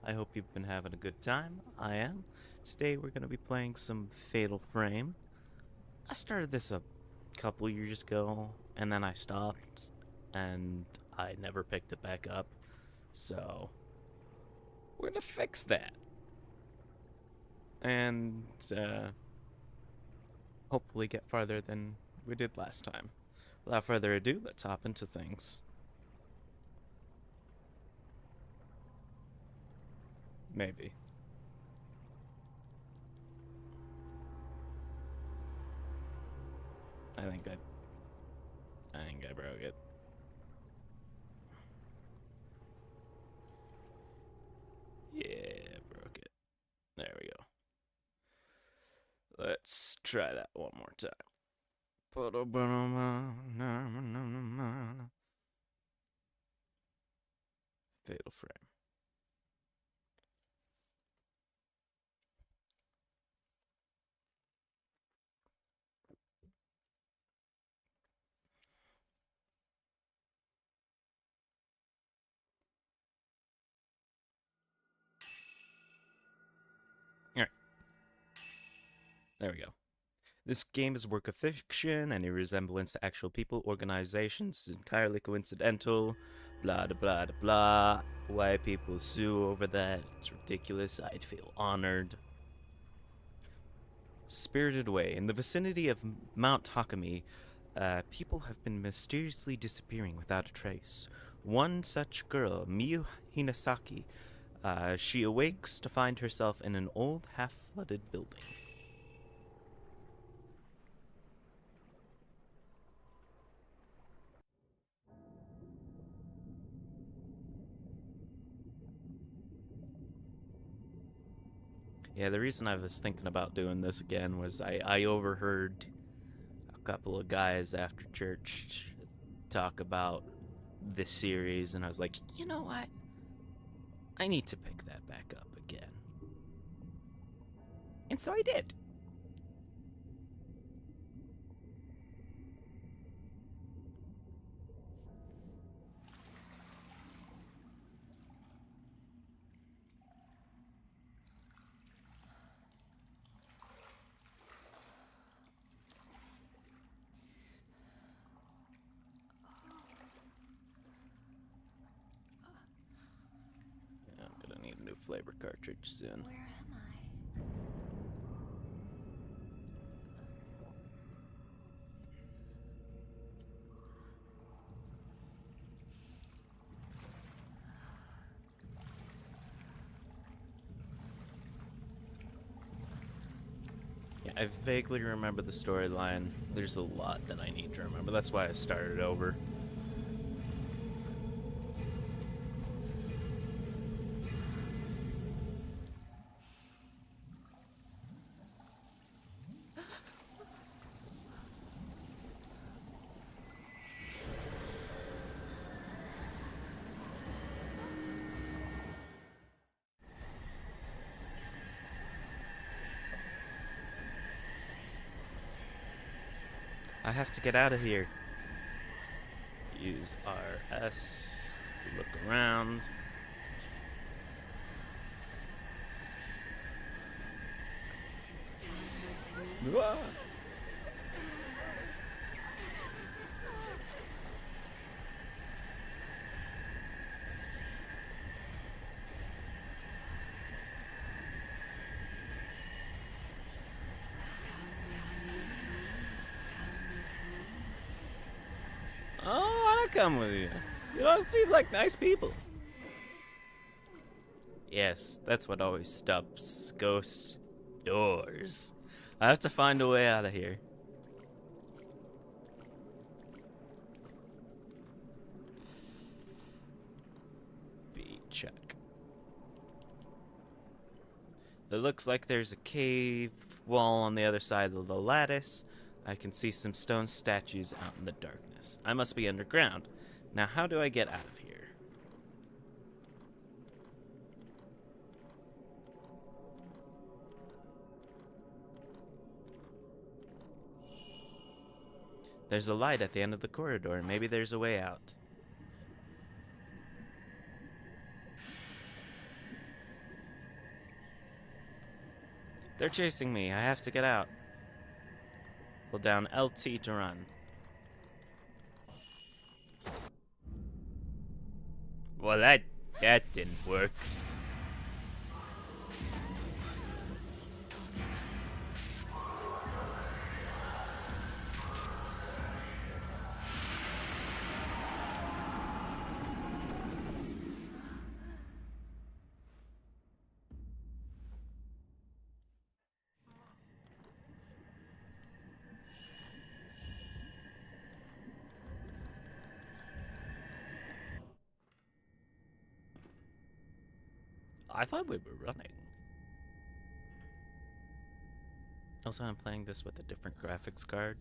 I hope you've been having a good time. I am. Today we're going to be playing some Fatal Frame. I started this a couple years ago, and then I stopped, and I never picked it back up. So, we're going to fix that. And, hopefully get farther than we did last time. Without further ado, let's hop into things. Maybe. I think I broke it. Yeah, broke it. There we go. Let's try that one more time. Fatal Frame. Alright, there we go. This game is a work of fiction. Any resemblance to actual people, organizations is entirely coincidental. Blah, blah, blah, blah. Why people sue over that? It's ridiculous. I'd feel honored. Spirited Away. In the vicinity of Mount Hakami, people have been mysteriously disappearing without a trace. One such girl, Miyu Hinasaki, she awakes to find herself in an old, half-flooded building. Yeah, the reason I was thinking about doing this again was I overheard a couple of guys after church talk about this series, and I was like, you know what? I need to pick that back up again. And so I did. Yeah, I'm gonna need a new flavor cartridge soon. Where am I? Yeah, I vaguely remember the storyline. There's a lot that I need to remember. That's why I started over. I have to get out of here. Use RS to look around. Ah! I don't want to come with you. You don't seem like nice people. Yes, that's what always stops ghost doors. I have to find a way out of here. B check. It looks like there's a cave wall on the other side of the lattice. I can see some stone statues out in the darkness. I must be underground. Now, how do I get out of here? There's a light at the end of the corridor. Maybe there's a way out. They're chasing me. I have to get out. Hold down LT to run. Well, that didn't work. I thought we were running. Also, I'm playing this with a different graphics card,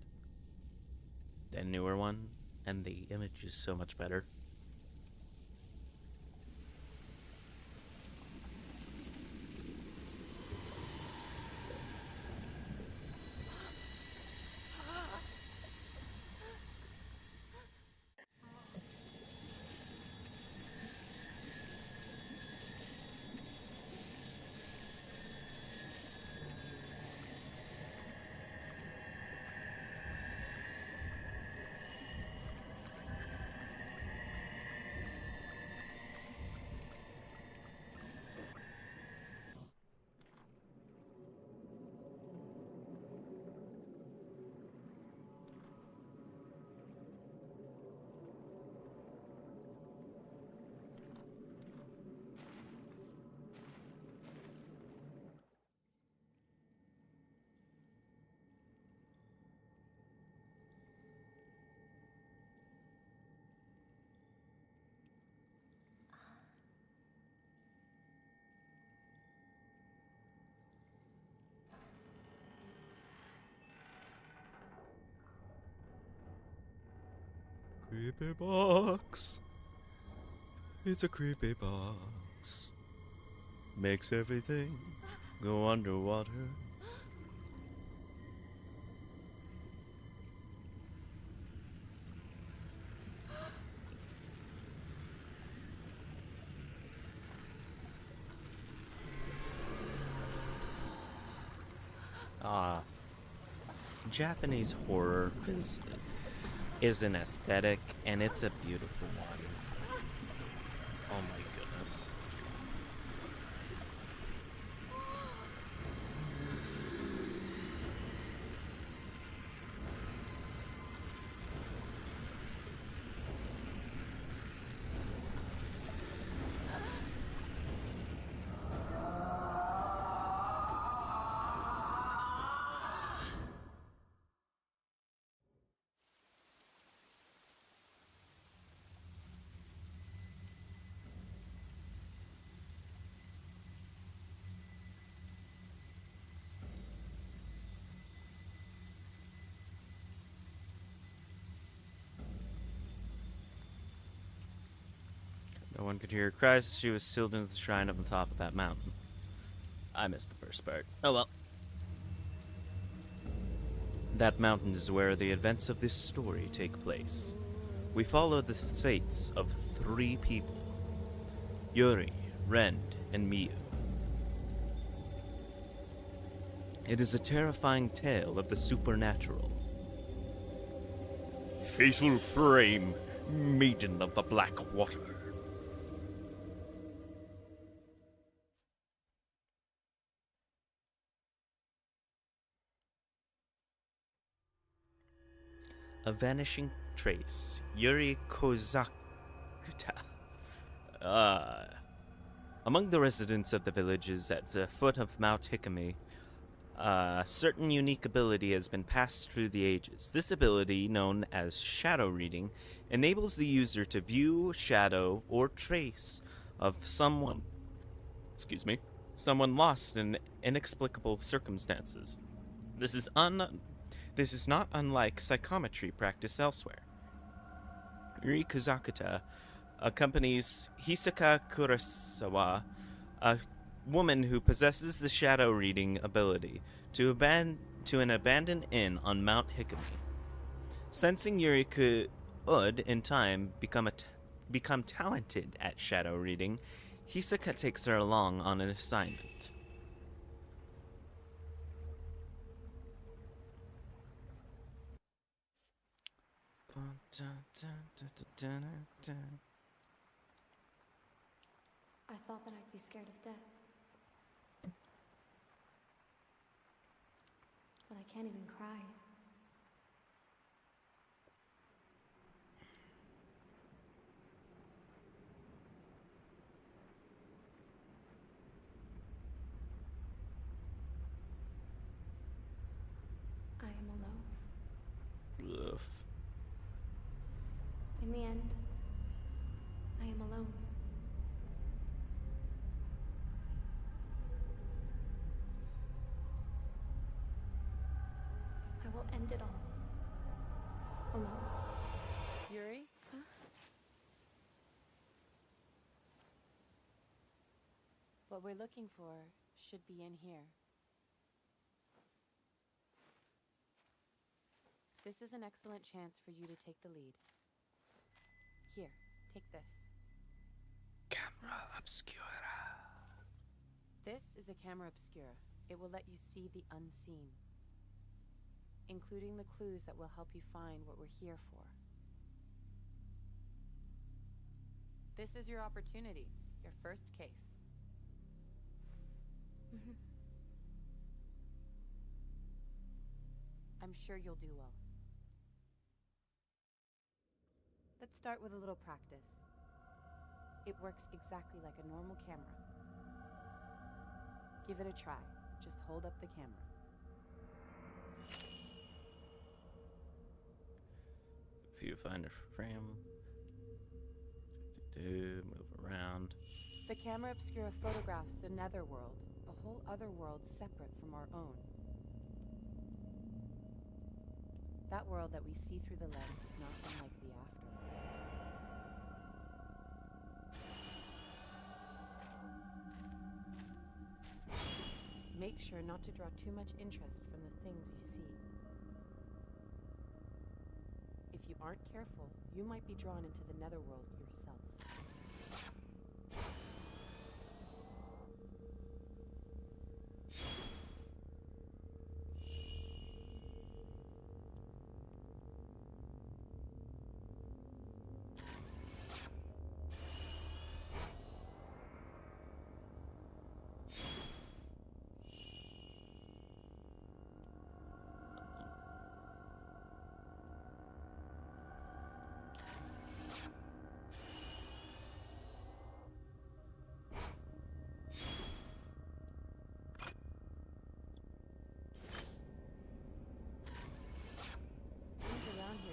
a newer one, and the image is so much better. Creepy box. It's a creepy box. Makes everything go underwater. Japanese horror is an aesthetic, and it's a beautiful one. Oh my goodness. No one could hear her cries as she was sealed into the shrine on the top of that mountain. I missed the first part. Oh well. That mountain is where the events of this story take place. We follow the fates of 3 people: Yuri, Rend, and Miyu. It is a terrifying tale of the supernatural. Fatal frame, Maiden of the Black Water. A vanishing trace, Yuri Kozakuta. Among the residents of the villages at the foot of Mount Hikami, a certain unique ability has been passed through the ages. This ability, known as shadow reading, enables the user to view, shadow, or trace of someone lost in inexplicable circumstances. This is not unlike psychometry practice elsewhere. Yuri Kuzakuta accompanies Hisaka Kurosawa, a woman who possesses the shadow reading ability, to an abandoned inn on Mount Hikami. Sensing Yuri could, in time, become talented at shadow reading, Hisaka takes her along on an assignment. I thought that I'd be scared of death. But I can't even cry. I am alone. Ugh. In the end, I am alone. I will end it all. Alone. Yuri? Huh? What we're looking for should be in here. This is an excellent chance for you to take the lead. Here, take this. Camera obscura. This is a camera obscura. It will let you see the unseen, including the clues that will help you find what we're here for. This is your opportunity, your first case. I'm sure you'll do well. Let's start with a little practice. It works exactly like a normal camera. Give it a try. Just hold up the camera. Viewfinder frame. Move around. The camera obscura photographs the netherworld, a whole other world separate from our own. That world that we see through the lens is not unlike the afterlife. Make sure not to draw too much interest from the things you see. If you aren't careful, you might be drawn into the netherworld yourself.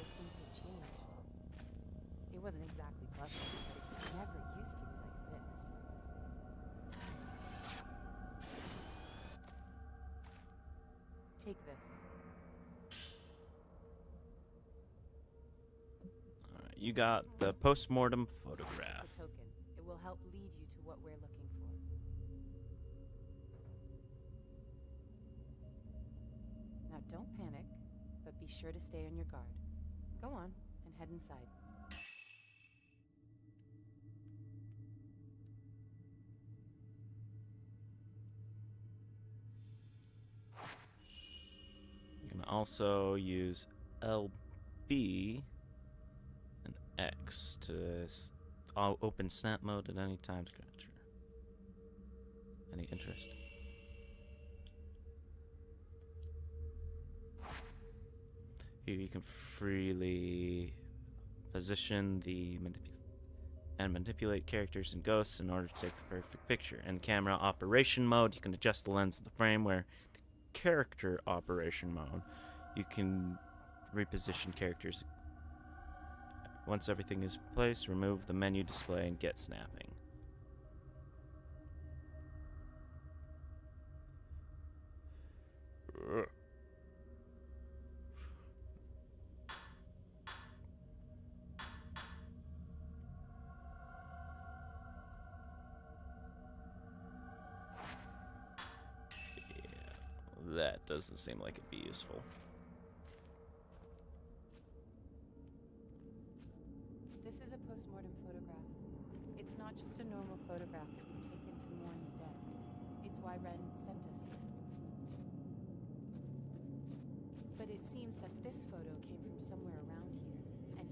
Seem to have changed. It wasn't exactly pleasant, but it never used to be like this. Take this. Alright, you got the post-mortem photograph. It's a token. It will help lead you to what we're looking for. Now don't panic, but be sure to stay on your guard. Go on, and head inside. You can also use LB and X to open snap mode at any time. Scratcher. Any interest? Here you can freely position the manipulate characters and ghosts in order to take the perfect picture. In camera operation mode, you can adjust the lens of the frame, where character operation mode, you can reposition characters. Once everything is in place, remove the menu display and get snapping. That doesn't seem like it'd be useful. This is a post-mortem photograph. It's not just a normal photograph that was taken to mourn the dead. It's why Ren sent us here. But it seems that this photo came from somewhere around here, and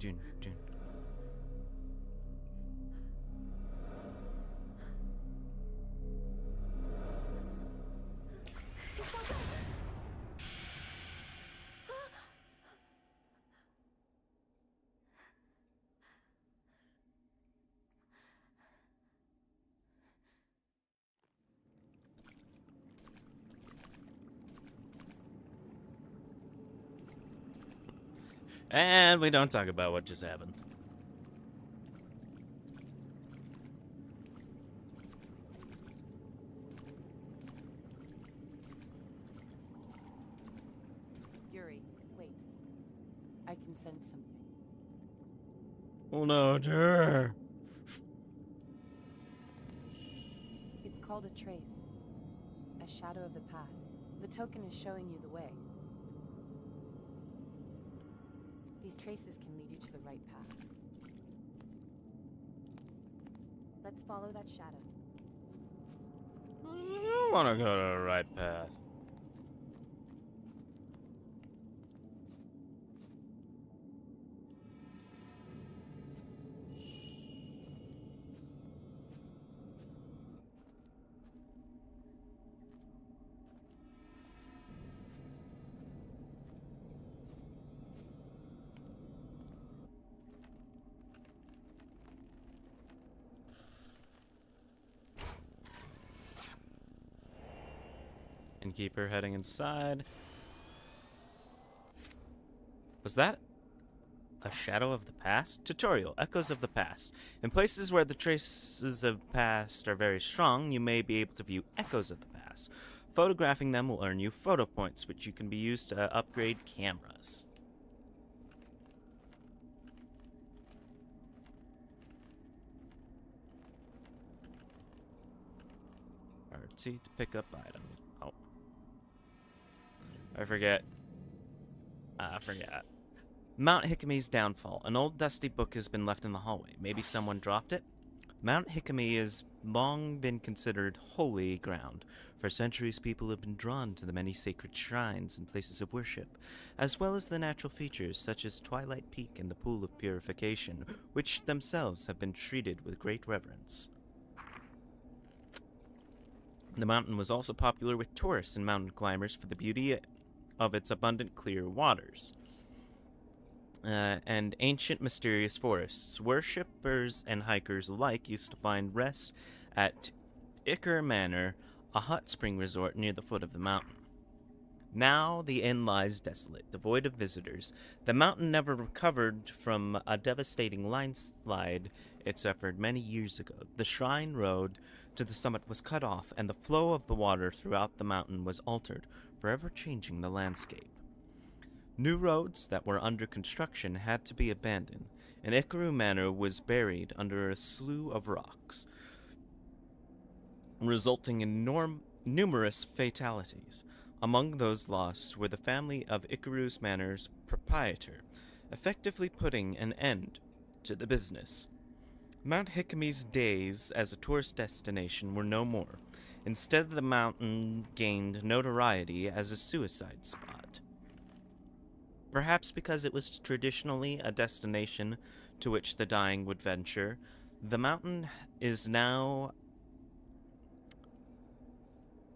dun, dun. And we don't talk about what just happened. Yuri, wait. I can sense something. Oh no, Jer. It's called a trace. A shadow of the past. The token is showing you the way. These traces can lead you to the right path. Let's follow that shadow. I don't want to go to the right path. And keep her heading inside. Was that a shadow of the past? Tutorial, Echoes of the Past. In places where the traces of past are very strong, you may be able to view echoes of the past. Photographing them will earn you photo points, which you can be used to upgrade cameras. RT to pick up items. Oh. I forget. I forgot. Mount Hickory's Downfall. An old dusty book has been left in the hallway. Maybe someone dropped it? Mount Hickory has long been considered holy ground. For centuries, people have been drawn to the many sacred shrines and places of worship, as well as the natural features such as Twilight Peak and the Pool of Purification, which themselves have been treated with great reverence. The mountain was also popular with tourists and mountain climbers for the beauty of its abundant clear waters. And ancient mysterious forests. Worshippers and hikers alike used to find rest at Iker Manor, a hot spring resort near the foot of the mountain. Now the inn lies desolate, devoid of visitors. The mountain never recovered from a devastating landslide it suffered many years ago. The shrine road to the summit was cut off, and the flow of the water throughout the mountain was altered, forever changing the landscape. New roads that were under construction had to be abandoned, and Ikaru Manor was buried under a slew of rocks, resulting in numerous fatalities. Among those lost were the family of Ikaru's Manor's proprietor, effectively putting an end to the business. Mount Hickory's days as a tourist destination were no more. Instead, the mountain gained notoriety as a suicide spot. Perhaps because it was traditionally a destination to which the dying would venture, the mountain is now...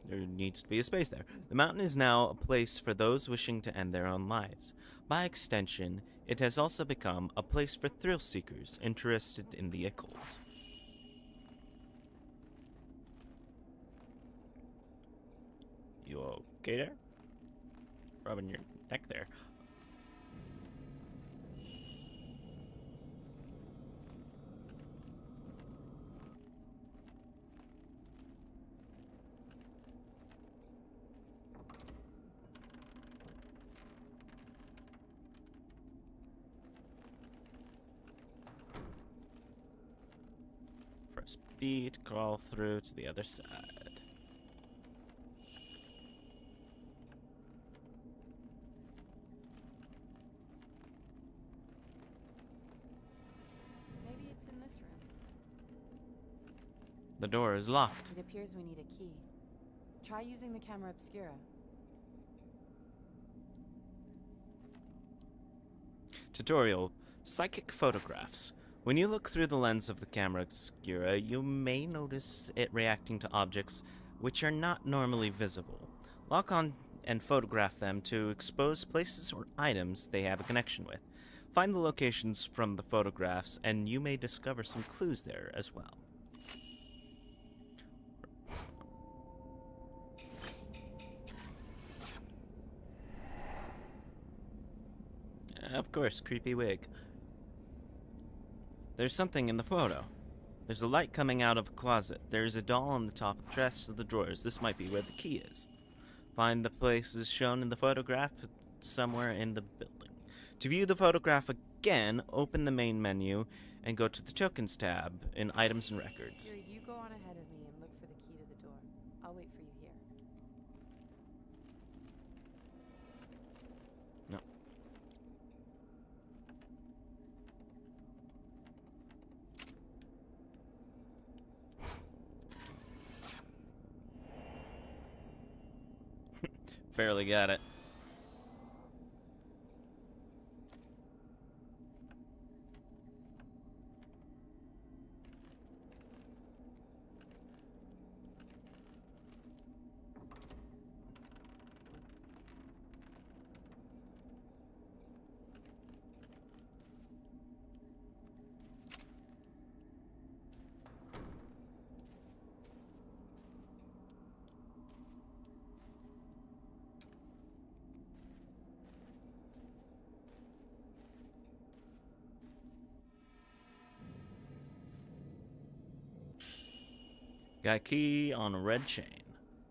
There needs to be a space there. The mountain is now a place for those wishing to end their own lives. By extension, it has also become a place for thrill seekers interested in the occult. You okay there? Rubbing your neck there. Press B to crawl through to the other side. Maybe it's in this room. The door is locked. It appears we need a key. Try using the camera obscura. Tutorial. Psychic photographs. When you look through the lens of the camera obscura, you may notice it reacting to objects which are not normally visible. Lock on and photograph them to expose places or items they have a connection with. Find the locations from the photographs, and you may discover some clues there as well. Of course, creepy wig. There's something in the photo. There's a light coming out of a closet. There's a doll on the top of the chest of the drawers. This might be where the key is. Find the places shown in the photograph somewhere in the building. To view the photograph again, open the main menu and go to the Tokens tab in Items and Records. Here, you go on ahead of me and look for the key to the door. I'll wait for you here. No. Barely got it. Got a key on a red chain.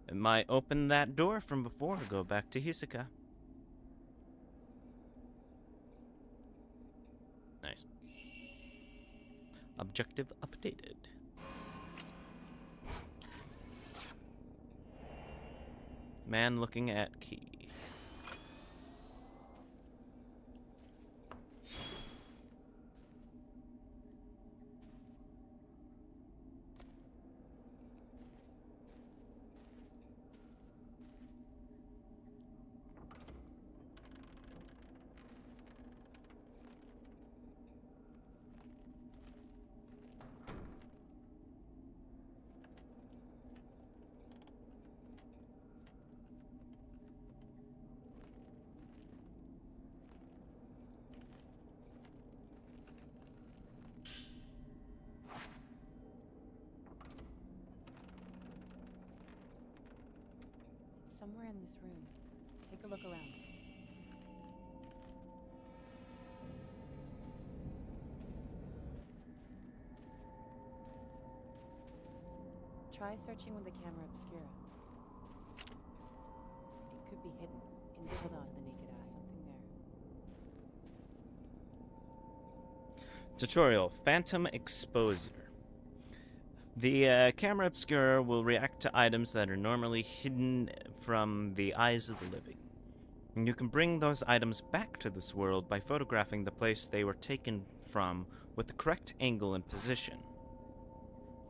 It might open that door from before. Go back to Hisoka. Nice. Objective updated. Man looking at key. It's somewhere in this room. Take a look around. Try searching with the camera obscura. It could be hidden, invisible to the naked eye. Something there. Tutorial. Phantom Exposure. The camera obscura will react to items that are normally hidden from the eyes of the living. And you can bring those items back to this world by photographing the place they were taken from with the correct angle and position.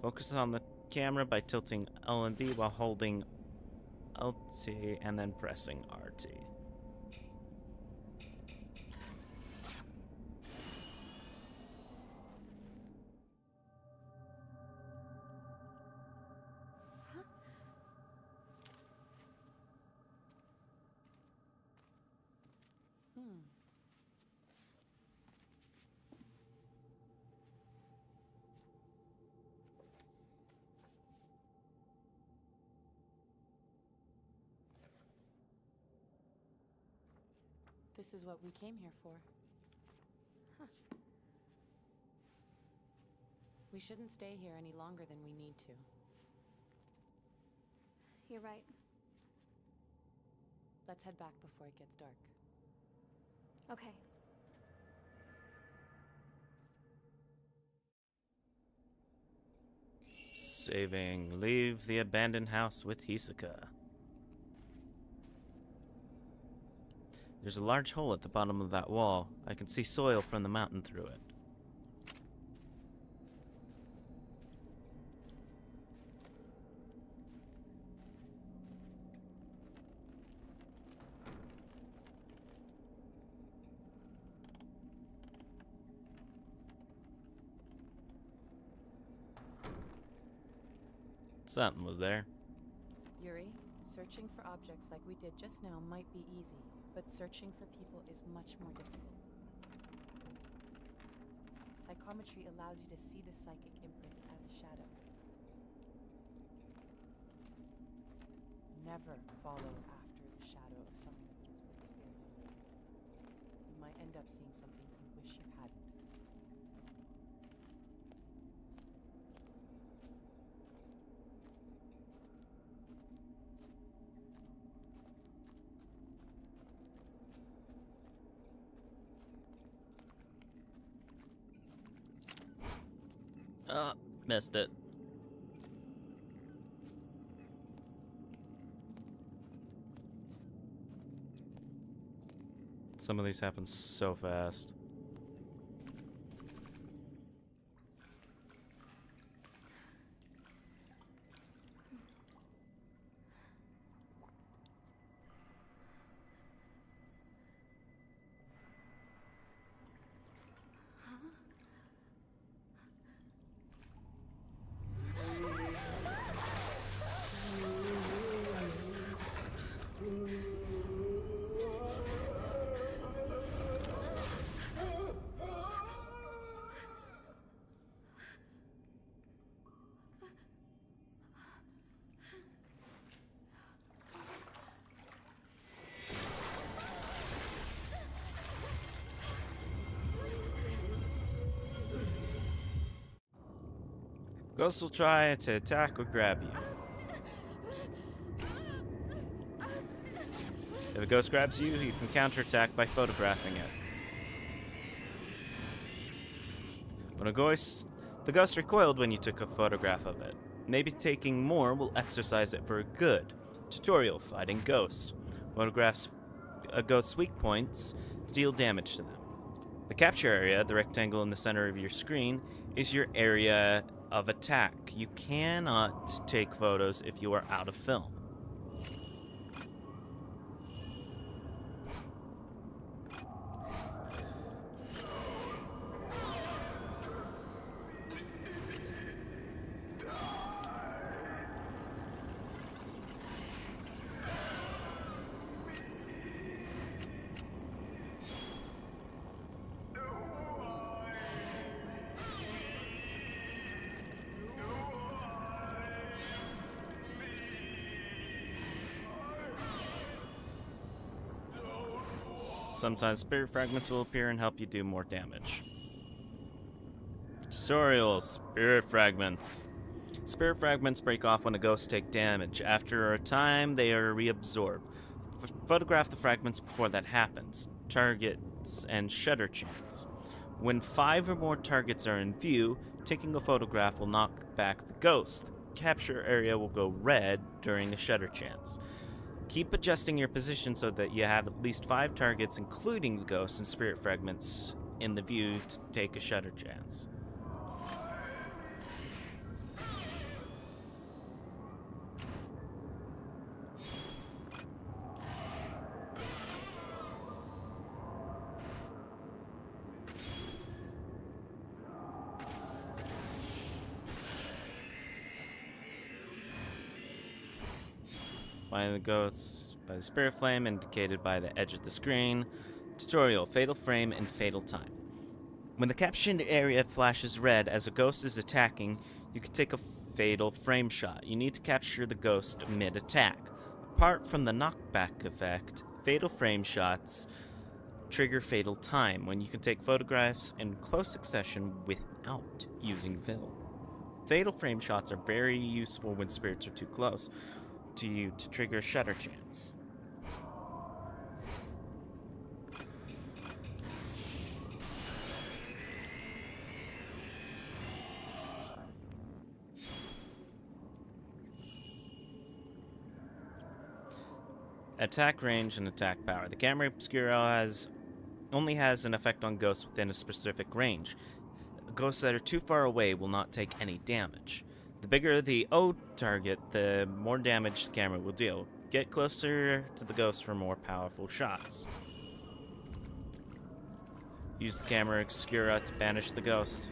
Focus on the camera by tilting L and B while holding LT and then pressing RT. This is what we came here for. Huh. We shouldn't stay here any longer than we need to. You're right. Let's head back before it gets dark. Okay. Saving. Leave the abandoned house with Hisoka. There's a large hole at the bottom of that wall. I can see soil from the mountain through it. Something was there. Yuri, searching for objects like we did just now might be easy, but searching for people is much more difficult. Psychometry allows you to see the psychic imprint as a shadow. Never follow after the shadow of someone who is with spirit. You might end up seeing something you wish you hadn't. Missed it. Some of these happen so fast. Ghosts will try to attack or grab you. If a ghost grabs you, you can counterattack by photographing it. When the ghost recoiled when you took a photograph of it. Maybe taking more will exercise it for good. Tutorial fighting ghosts. Photographs a ghost's weak points to deal damage to them. The capture area, the rectangle in the center of your screen, is your area of attack. You cannot take photos if you are out of film. Sometimes spirit fragments will appear and help you do more damage. Tutorial spirit fragments. Spirit fragments break off when a ghost takes damage. After a time, they are reabsorbed. Photograph the fragments before that happens. Targets and shutter chance. When 5 or more targets are in view, taking a photograph will knock back the ghost. The capture area will go red during a shutter chance. Keep adjusting your position so that you have at least 5 targets, including the ghosts and spirit fragments, in the view to take a shutter chance. Find the ghosts by the spirit flame indicated by the edge of the screen. Tutorial, fatal frame, and fatal time. When the captioned area flashes red as a ghost is attacking, you can take a fatal frame shot. You need to capture the ghost mid-attack. Apart from the knockback effect, fatal frame shots trigger fatal time when you can take photographs in close succession without using film. Fatal frame shots are very useful when spirits are too close to you to trigger shutter chance. Attack range and attack power. The camera obscura only has an effect on ghosts within a specific range. Ghosts that are too far away will not take any damage. The bigger the O target, the more damage the camera will deal. Get closer to the ghost for more powerful shots. Use the camera obscura to banish the ghost.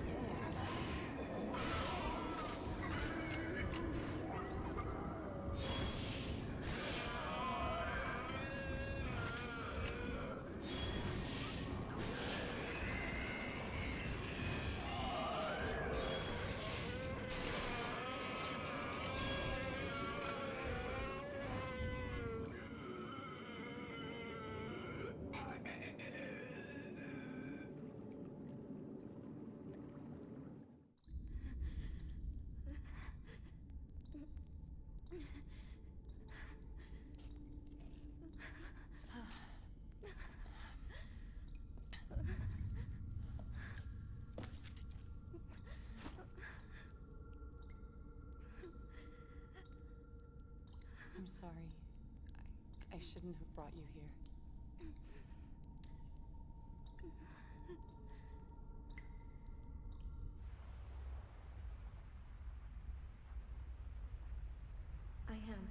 I'm sorry. I shouldn't have brought you here. I am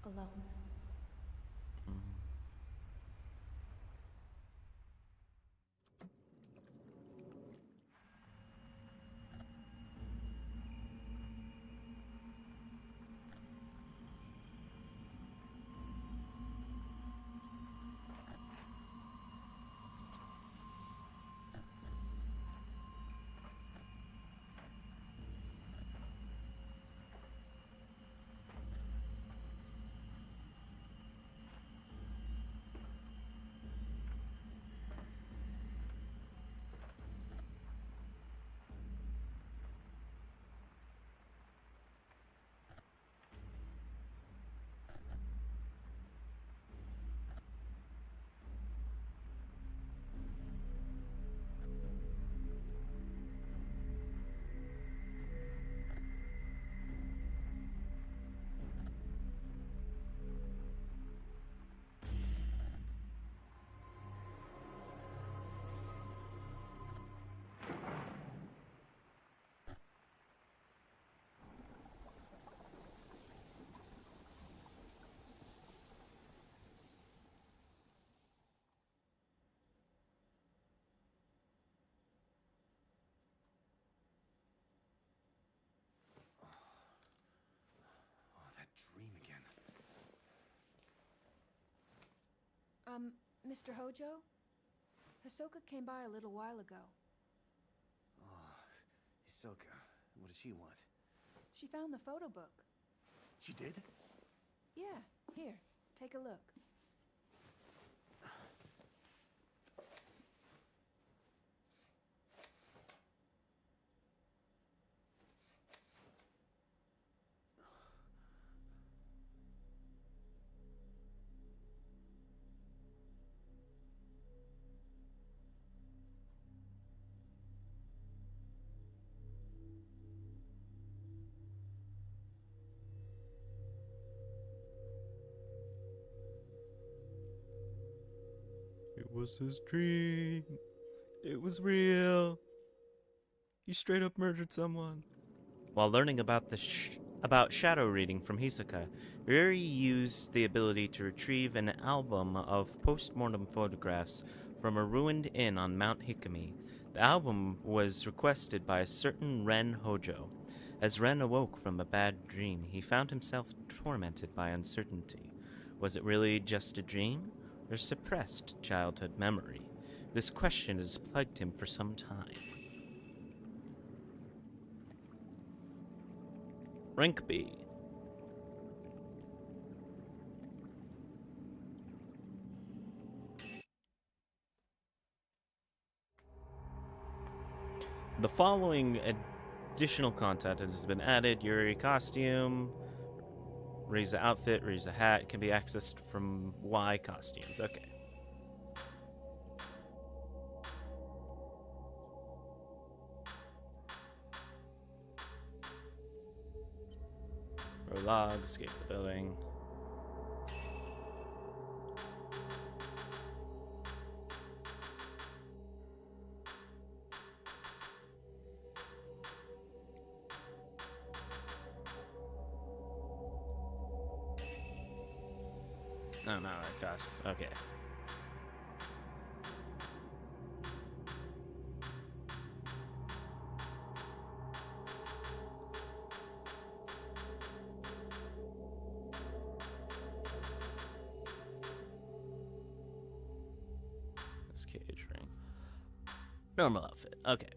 alone. Oh, that dream again. Mr. Hojo? Hisoka came by a little while ago. Oh, Hisoka. What does she want? She found the photo book. She did? Yeah, here, take a look. It was his dream. It was real. He straight up murdered someone. While learning about about shadow reading from Hisoka, Ryuri used the ability to retrieve an album of post-mortem photographs from a ruined inn on Mount Hikami. The album was requested by a certain Ren Hojo. As Ren awoke from a bad dream, he found himself tormented by uncertainty. Was it really just a dream, or suppressed childhood memory? This question has plagued him for some time. Rank B. The following additional content has been added. Yuri costume, Riza outfit, Riza hat can be accessed from Y costumes. Okay. Prologue, escape the building. Oh, no, that costs. Okay. This cage ring. Normal outfit. Okay.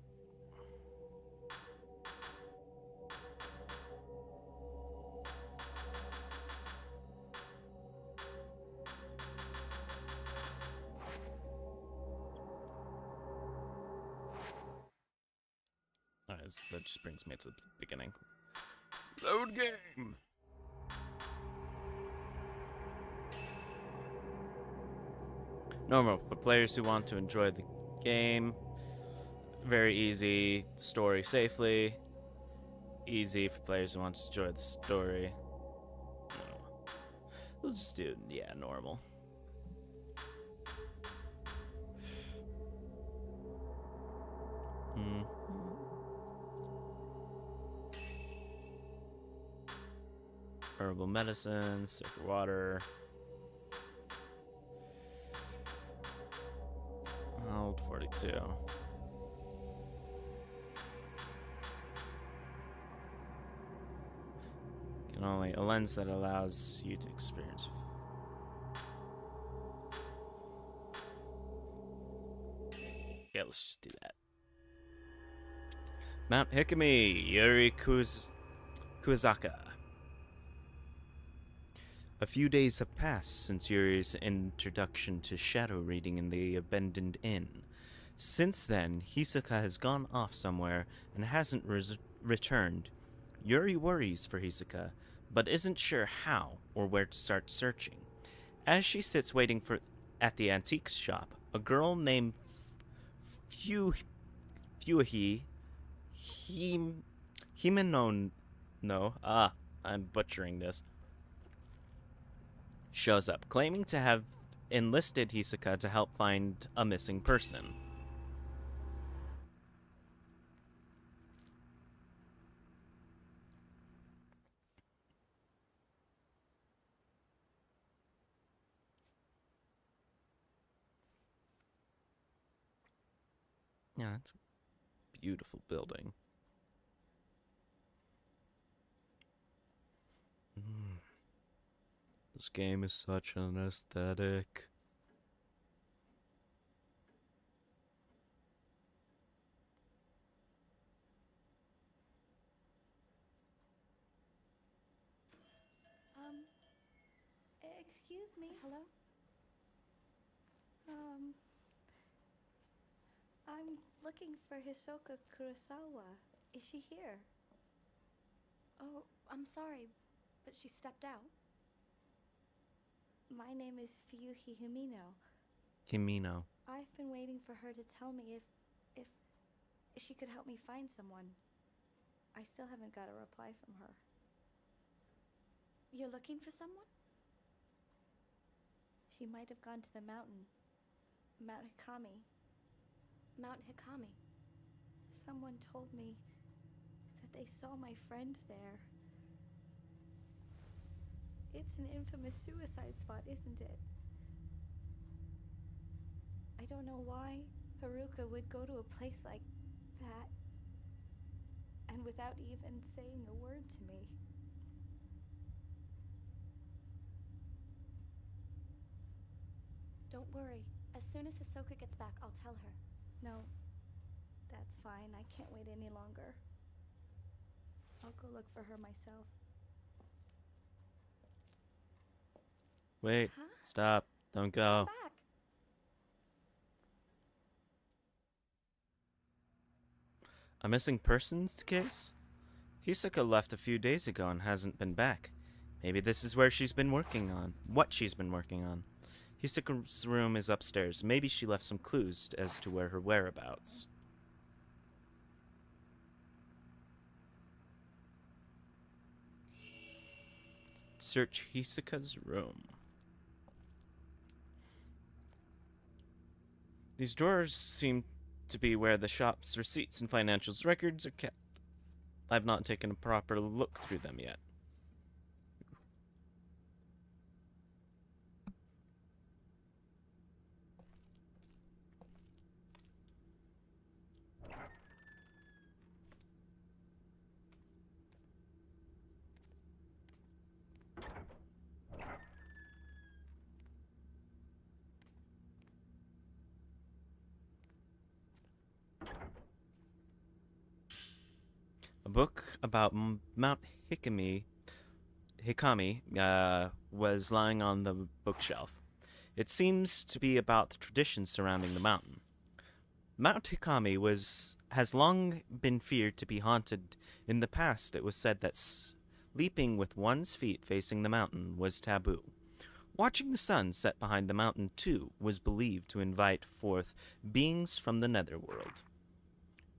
Alright, that just brings me to the beginning. Load game! Normal for players who want to enjoy the game. Very easy. Story safely. Easy for players who want to enjoy the story. We'll just do, yeah, normal. Hmm. Herbal medicine, silver water. Old 42. Can only a lens that allows you to experience. Yeah, let's just do that. Mount Hikami, Yuri Kuizaka. A few days have passed since Yuri's introduction to shadow reading in the abandoned inn. Since then, Hisoka has gone off somewhere and hasn't returned. Yuri worries for Hisoka, but isn't sure how or where to start searching. As she sits waiting at the antiques shop, a girl named Fuhi Himeno no, I'm butchering this, shows up, claiming to have enlisted Hisoka to help find a missing person. Yeah, it's a beautiful building. This game is such an aesthetic. Excuse me. Hello? I'm looking for Hisoka Kurosawa. Is she here? Oh, I'm sorry, but she stepped out. My name is Fuyuhi Himino. Himino. I've been waiting for her to tell me if she could help me find someone. I still haven't got a reply from her. You're looking for someone? She might have gone to the mountain. Mount Hikami. Mount Hikami. Someone told me that they saw my friend there. It's an infamous suicide spot, isn't it? I don't know why Haruka would go to a place like that and without even saying a word to me. Don't worry. As soon as Hisoka gets back, I'll tell her. No, that's fine. I can't wait any longer. I'll go look for her myself. Wait, Huh? stop, don't go. Come back. A missing persons case? Hisoka left a few days ago and hasn't been back. Maybe this is where she's been working on. What she's been working on. Hisoka's room is upstairs. Maybe she left some clues as to where her whereabouts. Search Hisoka's room. These drawers seem to be where the shop's receipts and financials records are kept. I've not taken a proper look through them yet. A book about Mount Hikami was lying on the bookshelf. It seems to be about the traditions surrounding the mountain. Mount Hikami has long been feared to be haunted. In the past, it was said that sleeping with one's feet facing the mountain was taboo. Watching the sun set behind the mountain, too, was believed to invite forth beings from the netherworld.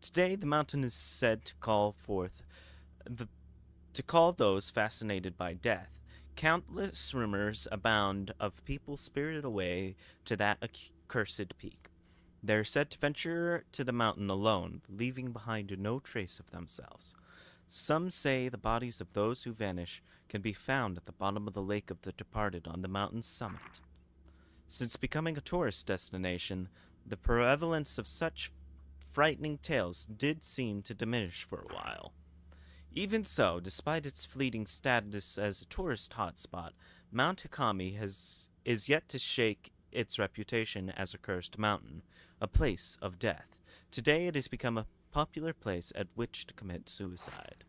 Today, the mountain is said to call those fascinated by death, Countless rumors abound of people spirited away to that accursed peak. They are said to venture to the mountain alone, leaving behind no trace of themselves. Some say the bodies of those who vanish can be found at the bottom of the lake of the departed on the mountain's summit. Since becoming a tourist destination, the prevalence of such frightening tales did seem to diminish for a while. Even so, despite its fleeting status as a tourist hotspot, Mount Hikami is yet to shake its reputation as a cursed mountain, a place of death. Today it has become a popular place at which to commit suicide.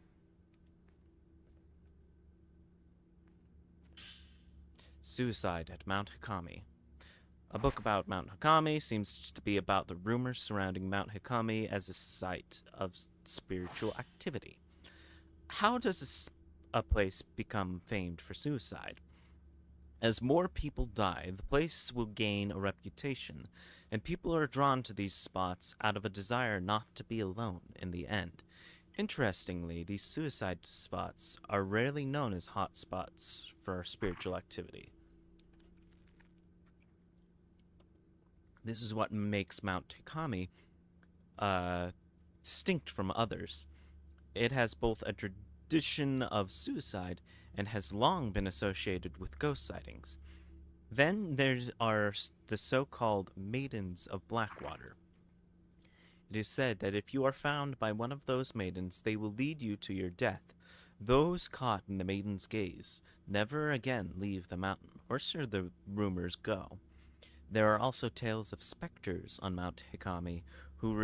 Suicide at Mount Hikami. A book about Mount Hikami seems to be about the rumors surrounding Mount Hikami as a site of spiritual activity. How does a place become famed for suicide? As more people die, the place will gain a reputation, and people are drawn to these spots out of a desire not to be alone in the end. Interestingly, these suicide spots are rarely known as hot spots for spiritual activity. This is what makes Mount Hikami distinct from others. It has both a tradition of suicide and has long been associated with ghost sightings. Then there are the so-called Maidens of Blackwater. It is said that if you are found by one of those maidens, they will lead you to your death. Those caught in the maiden's gaze never again leave the mountain, or so the rumors go. There are also tales of specters on Mount Hikami who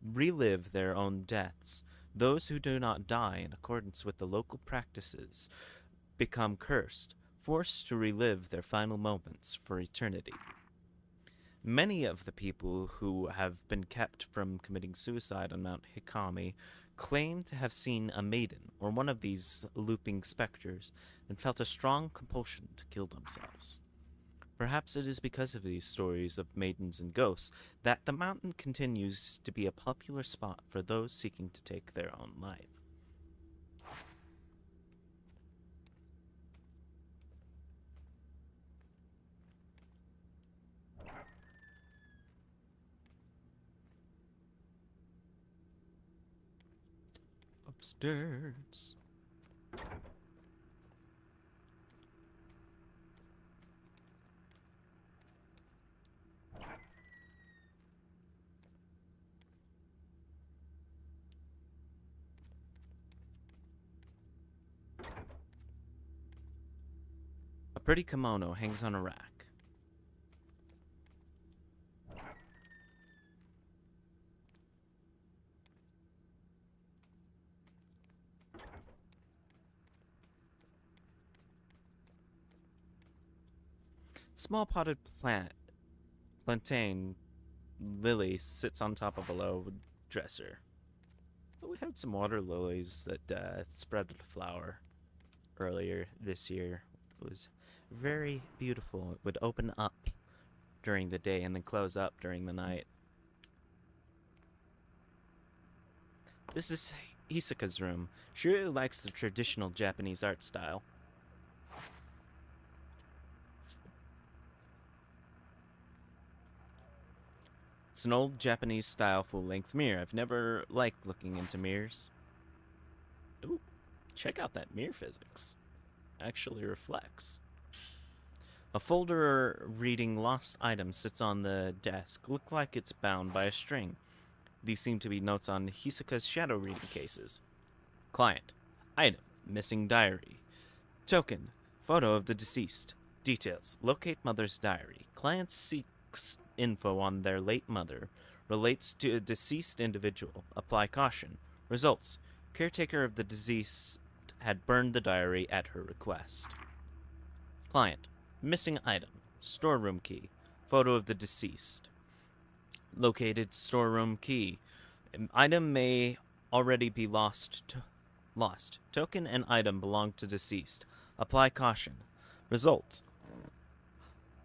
relive their own deaths. Those who do not die in accordance with the local practices become cursed, forced to relive their final moments for eternity. Many of the people who have been kept from committing suicide on Mount Hikami claim to have seen a maiden or one of these looping specters and felt a strong compulsion to kill themselves. Perhaps it is because of these stories of maidens and ghosts that the mountain continues to be a popular spot for those seeking to take their own life. Upstairs. A pretty kimono hangs on a rack. Small potted plantain lily sits on top of a low dresser. But we had some water lilies that spread a flower earlier this year. It was very beautiful. It would open up during the day and then close up during the night. This is Isaka's room. She really likes the traditional Japanese art style. It's an old Japanese style full-length mirror. I've never liked looking into mirrors. Ooh, check out that mirror physics. Actually reflects. A folder reading lost items sits on the desk. Look like it's bound by a string. These seem to be notes on Hisaka's shadow reading cases. Client. Item. Missing diary. Token. Photo of the deceased. Details. Locate mother's diary. Client seeks info on their late mother. Relates to a deceased individual. Apply caution. Results. Caretaker of the deceased had burned the diary at her request. Client. Missing item. Storeroom key. Photo of the deceased. Located storeroom key. Item may already be lost. Token and item belong to deceased. Apply caution. Results.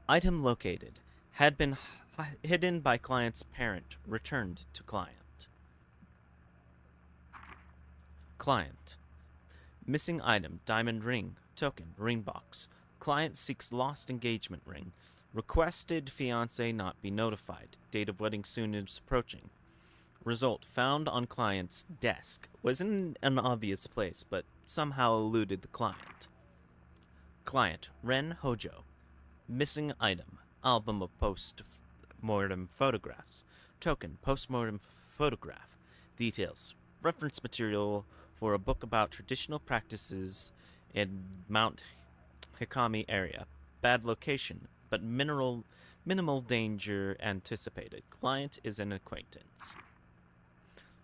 Item located. Had been hidden by client's parent. Returned to client. Client. Missing item, diamond ring. Token, ring box. Client seeks lost engagement ring. Requested fiance not be notified. Date of wedding soon is approaching. Result, found on client's desk. Was in an obvious place, but somehow eluded the client. Client, Ren Hojo. Missing item, album of post-mortem photographs. Token, post-mortem photograph. Details, reference material for a book about traditional practices in Mount Hikami area. Bad location, but minimal danger anticipated. Client is an acquaintance.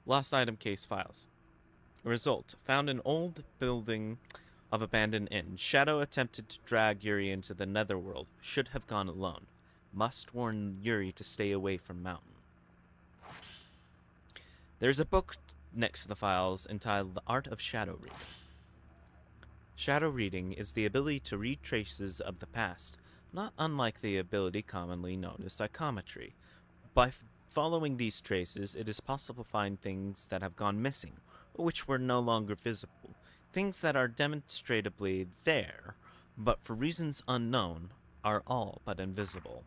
Lost item case files. Result, found an old building of abandoned inn. Shadow attempted to drag Yuri into the netherworld. Should have gone alone. Must warn Yuri to stay away from mountain. There's a book next to the files entitled The Art of Shadow Reading. Shadow reading is the ability to read traces of the past, not unlike the ability commonly known as psychometry. By following these traces, it is possible to find things that have gone missing, or which were no longer visible, things that are demonstrably there, but for reasons unknown, are all but invisible.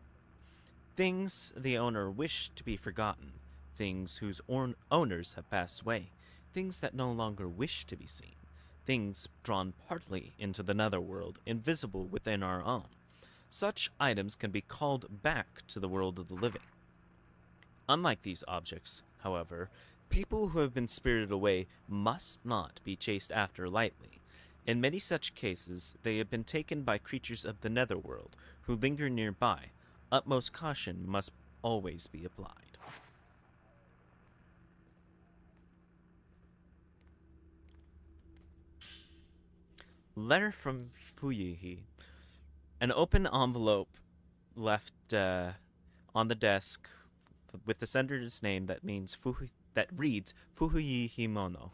Things the owner wished to be forgotten, things whose owners have passed away, things that no longer wish to be seen, things drawn partly into the netherworld, invisible within our own. Such items can be called back to the world of the living. Unlike these objects, however, people who have been spirited away must not be chased after lightly. In many such cases, they have been taken by creatures of the netherworld who linger nearby. Utmost caution must always be applied. Letter from Fuyuhi. An open envelope left on the desk with the sender's name that reads Fuhuyi Himono.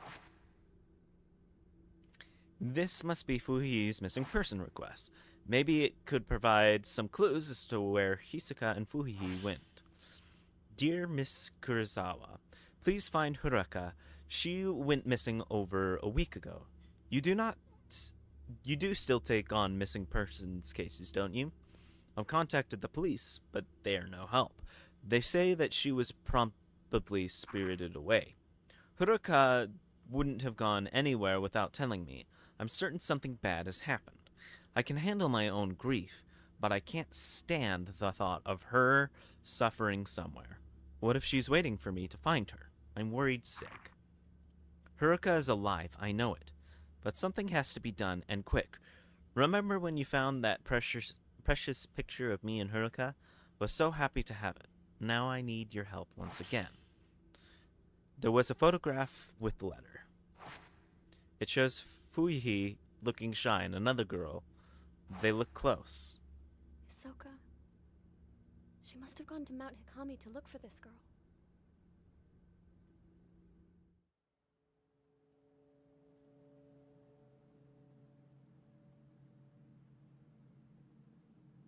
This must be Fuhuyi's missing person request. Maybe it could provide some clues as to where Hisaka and Fuhuyi went. Dear Miss Kurosawa, please find Haruka. She went missing over a week ago. You do still take on missing persons cases, don't you? I've contacted the police, but they are no help. They say that she was probably spirited away. Haruka wouldn't have gone anywhere without telling me. I'm certain something bad has happened. I can handle my own grief, but I can't stand the thought of her suffering somewhere. What if she's waiting for me to find her? I'm worried sick. Haruka is alive, I know it. But something has to be done, and quick. Remember when you found that precious picture of me and Haruka? Was so happy to have it. Now I need your help once again. There was a photograph with the letter. It shows Fuyuhi looking shy and another girl. They look close. Hisoka. She must have gone to Mount Hikami to look for this girl.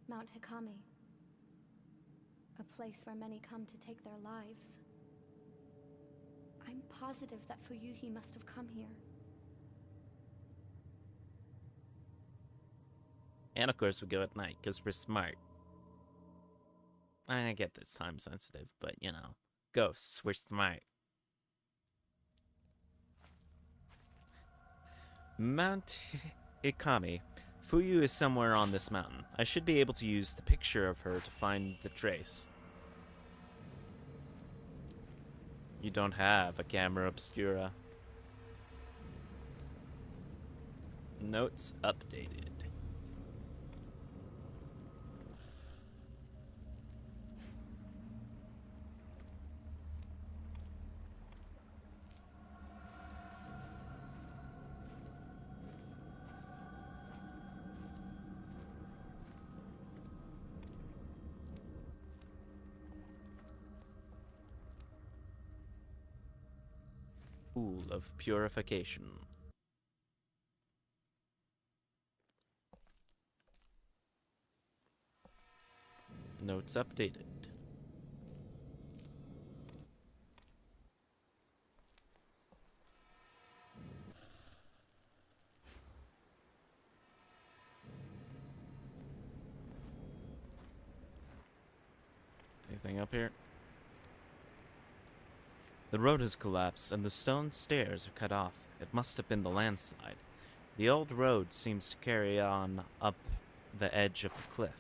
Mount Hikami. A place where many come to take their lives. I'm positive that Fuyuhi must have come here. And of course we go at night, because we're smart. I get this time sensitive, but you know. Ghosts, we're smart. Mount Hikami. Fuyu is somewhere on this mountain. I should be able to use the picture of her to find the trace. You don't have a camera obscura. Notes updated. Pool of purification. Notes updated. anything up here? The road has collapsed and the stone stairs are cut off. It must have been the landslide. The old road seems to carry on up the edge of the cliff.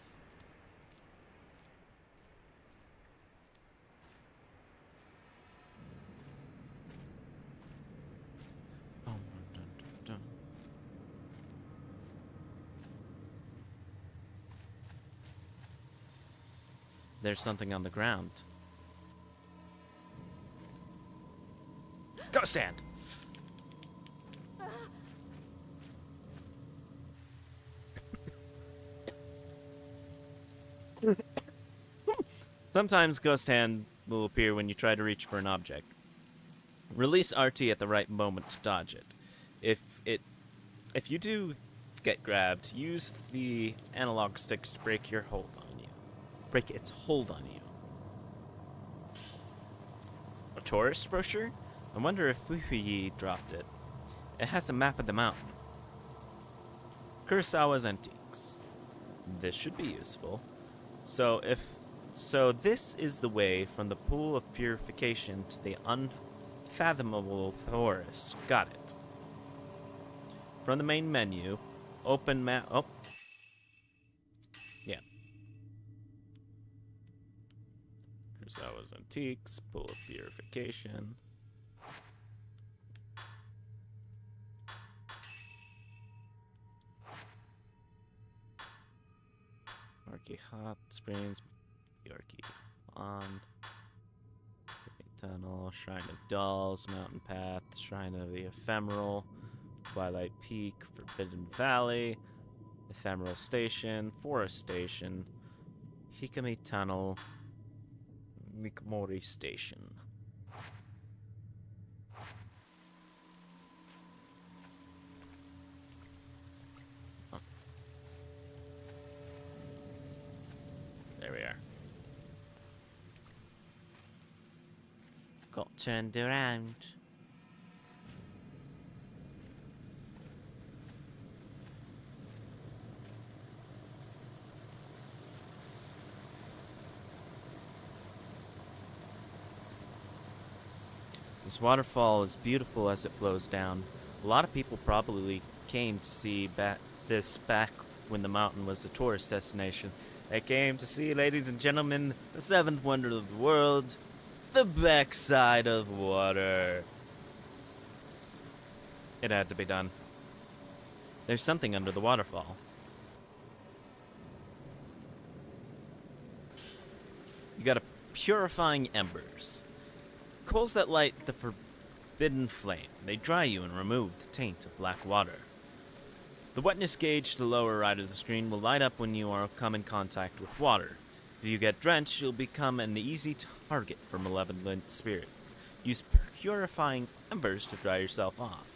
There's something on the ground. Go stand! Sometimes Ghost Hand will appear when you try to reach for an object. Release RT at the right moment to dodge it. If you do get grabbed, use the analog sticks to break your hold on you. Break its hold on you. A tourist brochure? I wonder if Fufuyi dropped it. It has a map of the mountain. Kurosawa's Antiques. This should be useful. So this is the way from the pool of purification to the unfathomable forest. Got it. From the main menu, open map. Oh. Yeah. Kurosawa's Antiques, pool of purification. Yorkie Hot Springs, Yorkie Pond, Tunnel, Shrine of Dolls, Mountain Path, Shrine of the Ephemeral, Twilight Peak, Forbidden Valley, Ephemeral Station, Forest Station, Hikami Tunnel, Mikomori Station. Oh. There we are. Got turned around. This waterfall is beautiful as it flows down. A lot of people probably came to see this back when the mountain was a tourist destination. They came to see, ladies and gentlemen, the seventh wonder of the world, the backside of water. It had to be done. There's something under the waterfall. You got a purifying embers. Coals that light the forbidden flame. They dry you and remove the taint of black water. The wetness gauge to the lower right of the screen will light up when you come in contact with water. If you get drenched, you'll become an easy target for malevolent spirits. Use purifying embers to dry yourself off.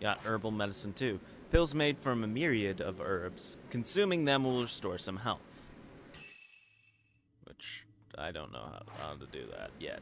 Got herbal medicine too. Pills made from a myriad of herbs. Consuming them will restore some health. Which, I don't know how to do that yet.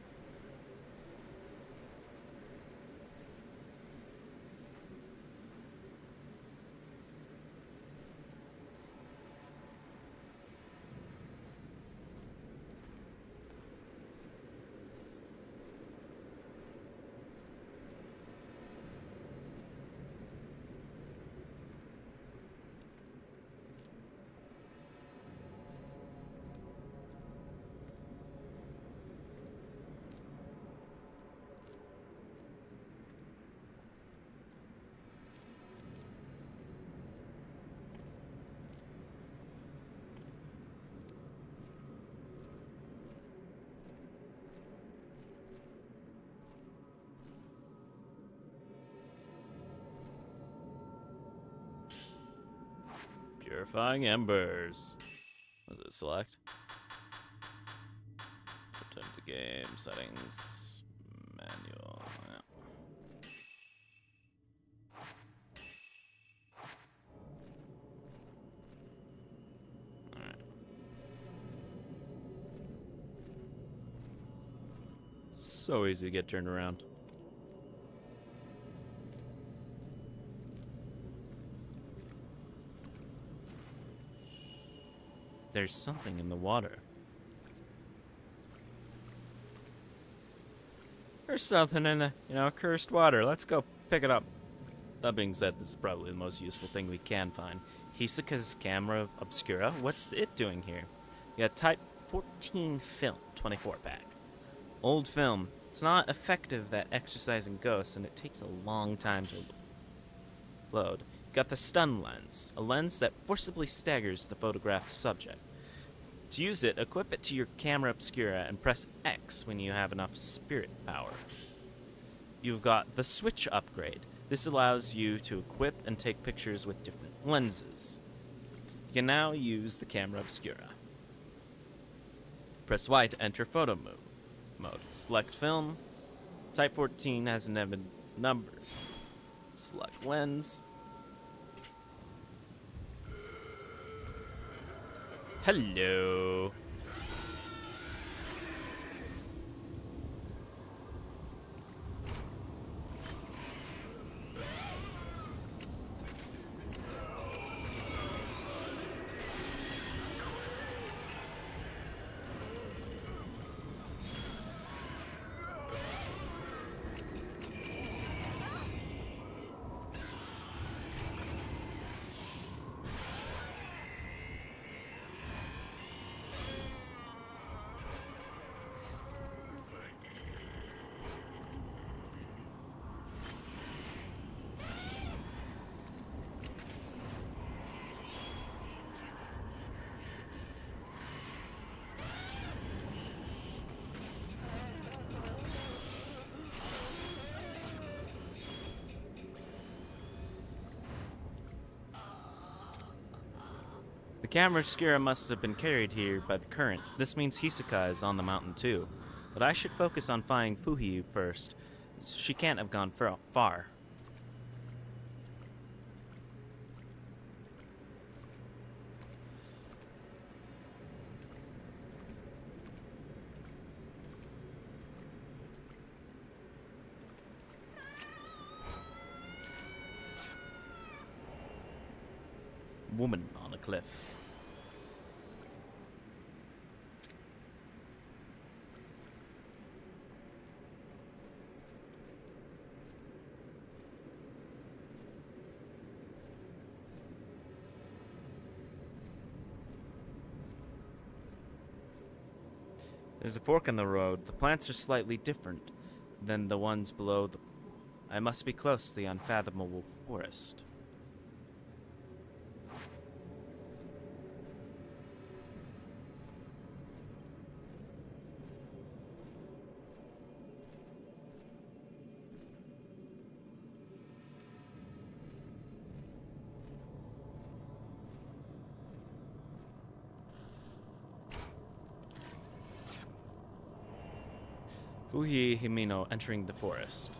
Purifying embers. What does it select? Return to game settings. Manual. Yeah. Alright. So easy to get turned around. There's something in the water. There's something in the, cursed water. Let's go pick it up. That being said, this is probably the most useful thing we can find. Hisoka's camera obscura. What's it doing here? You got Type 14 film, 24 pack. Old film. It's not effective at exercising ghosts, and it takes a long time to load. You got the stun lens, a lens that forcibly staggers the photographed subject. To use it, equip it to your camera obscura and press X when you have enough spirit power. You've got the switch upgrade. This allows you to equip and take pictures with different lenses. You can now use the camera obscura. Press Y to enter photo mode. Select film. Type 14 has an even number. Select lens. Hello. The camera obscura must have been carried here by the current. This means Hisoka is on the mountain too. But I should focus on finding Fuhi first. She can't have gone far. Woman on a cliff. There's a fork in the road. The plants are slightly different than the ones below the... I must be close to the unfathomable forest. Fuhi Himino entering the forest.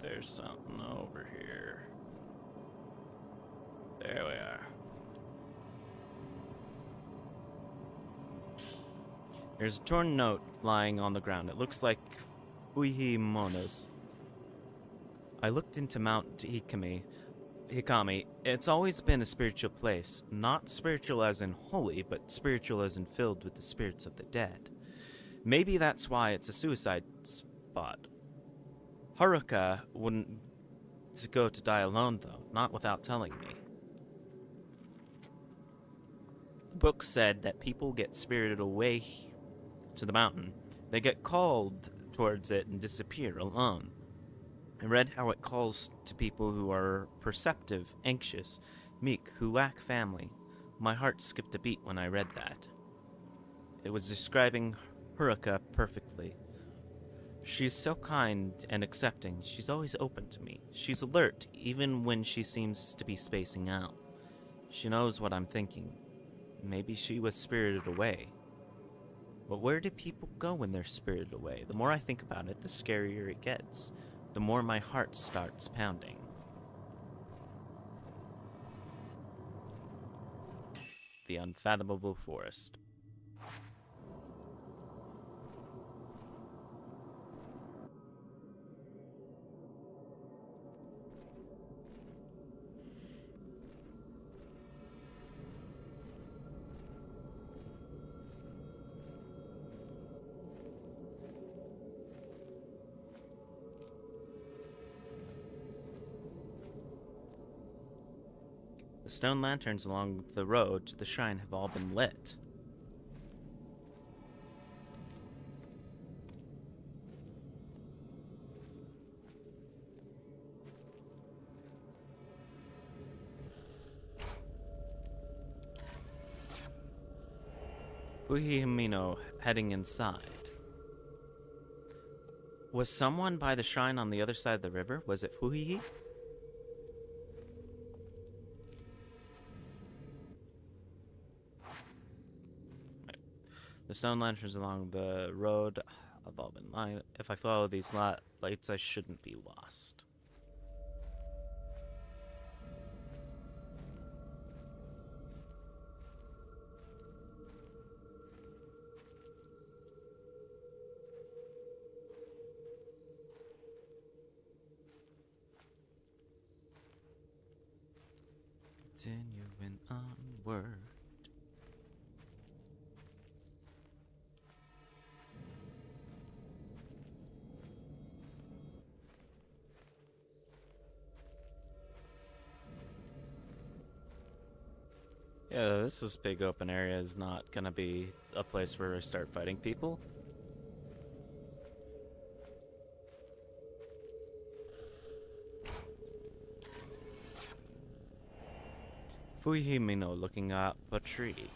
There's something over here. There we are. There's a torn note lying on the ground. It looks like Fuihimono's. I looked into Mount Hikami. It's always been a spiritual place. Not spiritual as in holy, but spiritual as in filled with the spirits of the dead. Maybe that's why it's a suicide spot. Haruka wouldn't go to die alone, though. Not without telling me. The book said that people get spirited away to the mountain. They get called towards it and disappear alone. I read how it calls to people who are perceptive, anxious, meek, who lack family. My heart skipped a beat when I read that. It was describing Haruka perfectly. She's so kind and accepting. She's always open to me. She's alert, even when she seems to be spacing out. She knows what I'm thinking. Maybe she was spirited away. But where do people go when they're spirited away? The more I think about it, the scarier it gets. The more my heart starts pounding. the unfathomable forest. The stone lanterns along the road to the shrine have all been lit. Fuhihimino heading inside. Was someone by the shrine on the other side of the river? Was it Fuhihi? The stone lanterns along the road have all been lit. If I follow these lights, I shouldn't be lost. Continuing onward. Yeah, this big open area is not gonna be a place where I start fighting people. Fuihimino looking up a tree.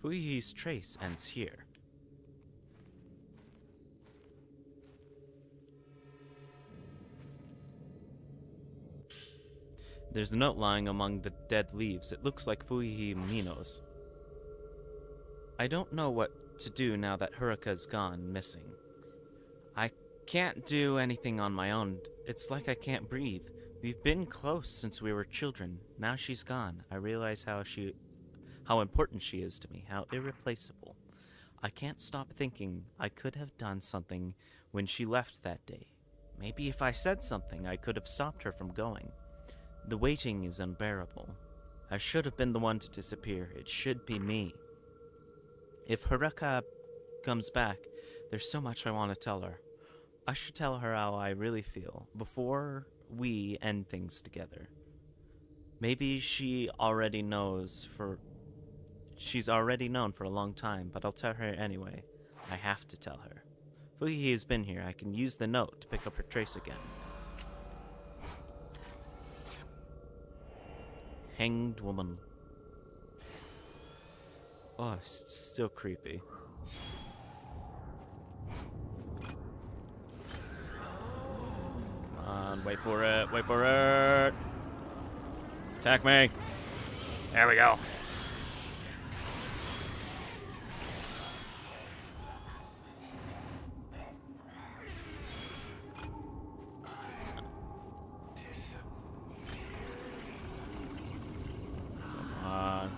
Fuihi's trace ends here. There's a note lying among the dead leaves. It looks like Fuihimino's. I don't know what to do now that Haruka's gone missing. I can't do anything on my own. It's like I can't breathe. We've been close since we were children. Now she's gone. I realize how important she is to me, how irreplaceable. I can't stop thinking I could have done something when she left that day. Maybe if I said something, I could have stopped her from going. The waiting is unbearable. I should have been the one to disappear. It should be me. If Haruka comes back, there's so much I want to tell her. I should tell her how I really feel before we end things together. Maybe she's already known for a long time, but I'll tell her anyway. I have to tell her. Fuhihi has been here. I can use the note to pick up her trace again. Hanged woman. Oh, it's still creepy. Come on, wait for it, wait for it. Attack me. There we go. Come on.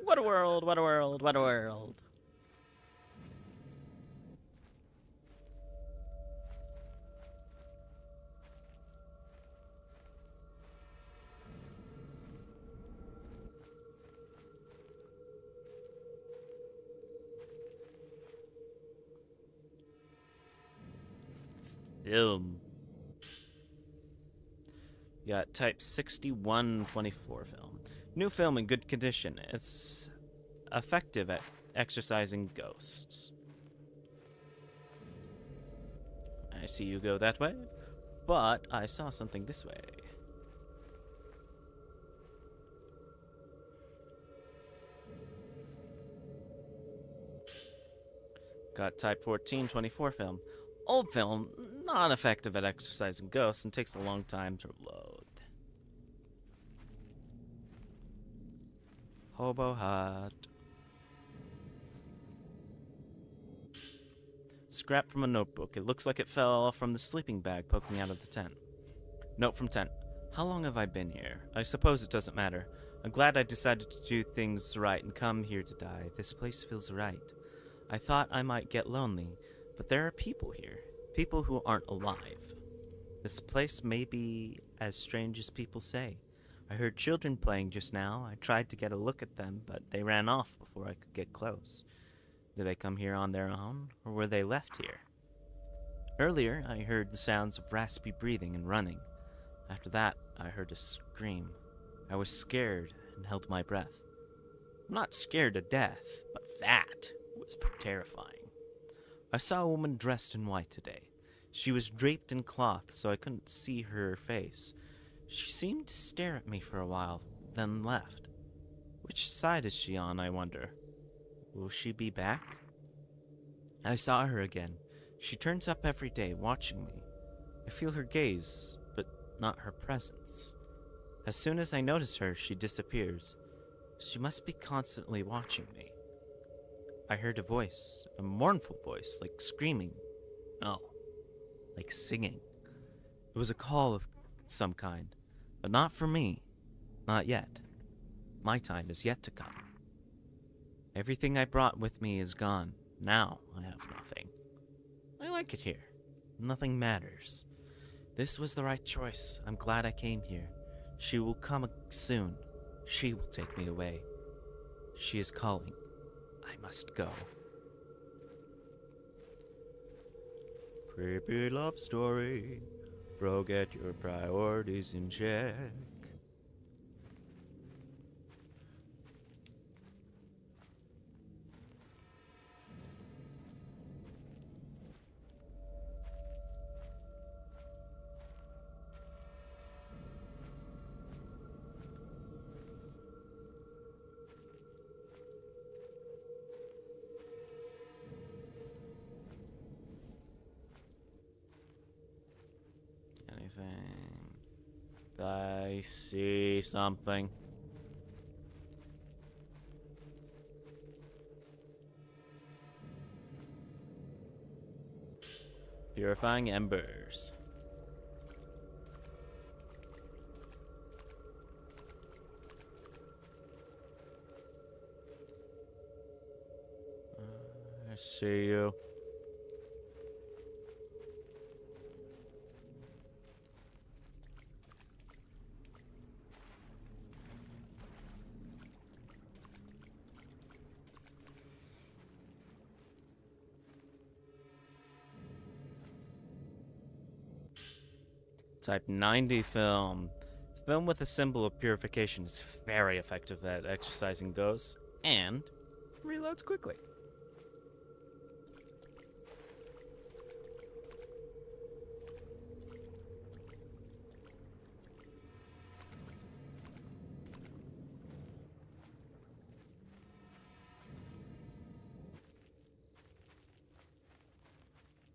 What a world, what a world, what a world. Film. You got type 6124 film. New film in good condition. It's effective at exorcising ghosts. I see you go that way, but I saw something this way. Got type 1424 film. Old film, not effective at exorcising ghosts and takes a long time to load. Hobo hut. Scrap from a notebook. It looks like it fell from the sleeping bag poking out of the tent. Note from tent. How long have I been here? I suppose it doesn't matter. I'm glad I decided to do things right and come here to die. This place feels right. I thought I might get lonely, but there are people here. People who aren't alive. This place may be as strange as people say. I heard children playing just now. I tried to get a look at them, but they ran off before I could get close. Did they come here on their own, or were they left here? Earlier, I heard the sounds of raspy breathing and running. After that, I heard a scream. I was scared and held my breath. I'm not scared to death, but that was terrifying. I saw a woman dressed in white today. She was draped in cloth, so I couldn't see her face. She seemed to stare at me for a while, then left. Which side is she on, I wonder? Will she be back? I saw her again. She turns up every day, watching me. I feel her gaze, but not her presence. As soon as I notice her, she disappears. She must be constantly watching me. I heard a voice, a mournful voice, like screaming. No, like singing. It was a call of some kind, but not for me. Not yet. My time is yet to come. Everything I brought with me is gone. Now I have nothing. I like it here. Nothing matters. This was the right choice. I'm glad I came here. She will come soon. She will take me away. She is calling. I must go. Creepy love story. Bro, get your priorities in check. Anything? I see something. Purifying embers. I see you. Type 90 film. Film with a symbol of purification is very effective at exercising ghosts and reloads quickly.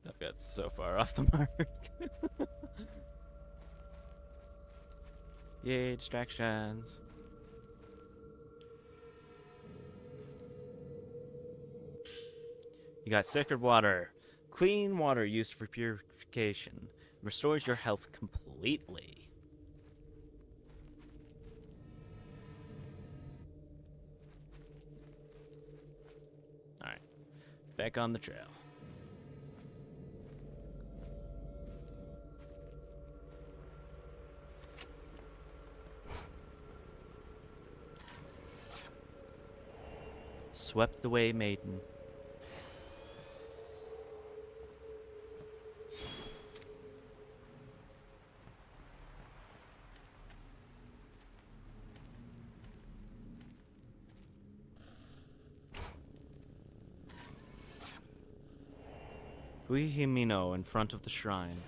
I've got so far off the mark. Yay, distractions. You got sacred water. Clean water used for purification. Restores your health completely. Alright. Back on the trail. Swept away, Maiden. Fuihimino in front of the shrine.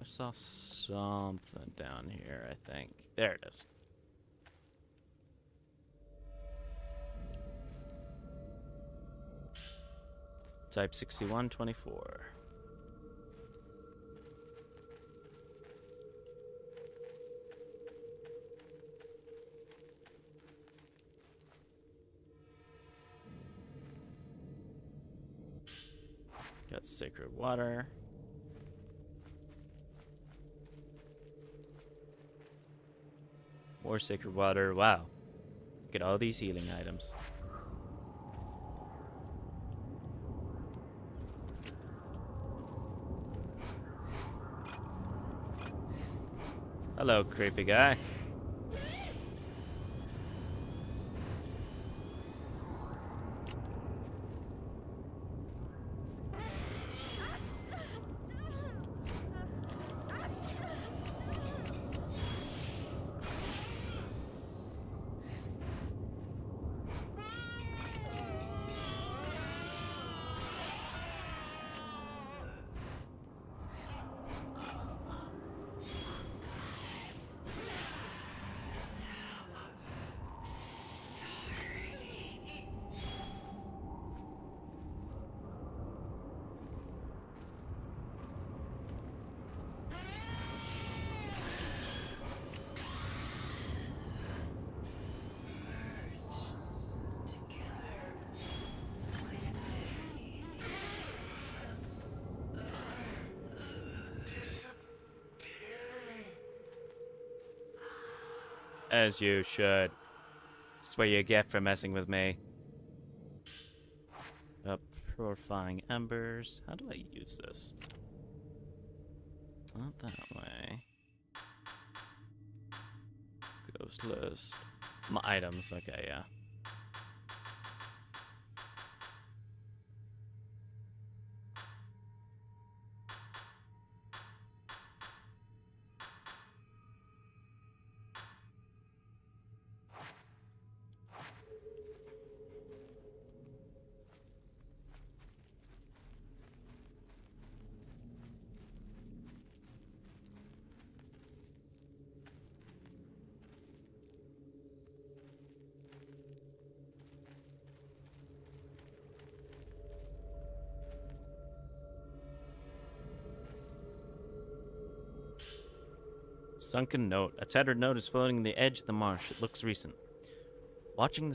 saw something down here, I think. There it is. Type 6124. Got sacred water. More sacred water. Wow. Look at all these healing items. Hello, creepy guy. As you should. That's what you get for messing with me. Up, purifying embers. How do I use this? Not that way. Ghost list. My items. Okay, yeah. Sunken note. A tattered note is floating on the edge of the marsh. It looks recent. Watching the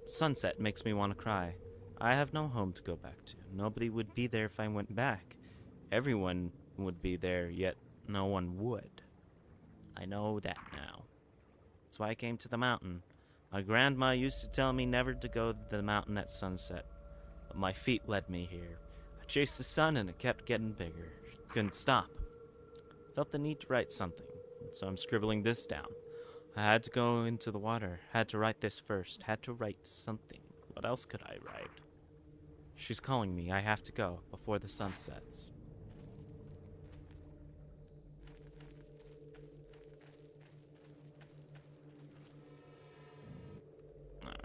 sunset makes me want to cry. I have no home to go back to. Nobody would be there if I went back. Everyone would be there, yet no one would. I know that now. That's why I came to the mountain. My grandma used to tell me never to go to the mountain at sunset. But my feet led me here. I chased the sun and it kept getting bigger. Couldn't stop. Felt the need to write something, so I'm scribbling this down. I had to go into the water, had to write this first, had to write something. What else could I write? She's calling me, I have to go, before the sun sets. Alright.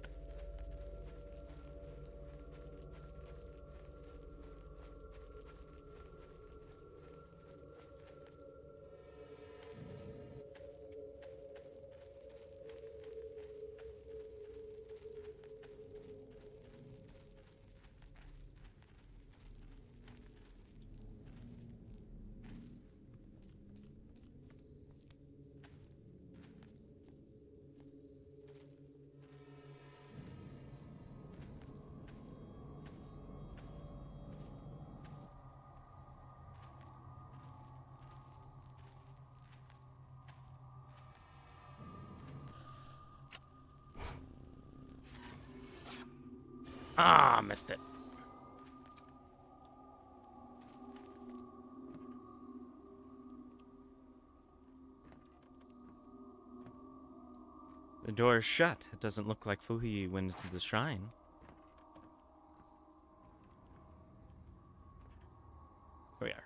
Ah, missed it. The door is shut. It doesn't look like Fuhi went into the shrine. Here we are.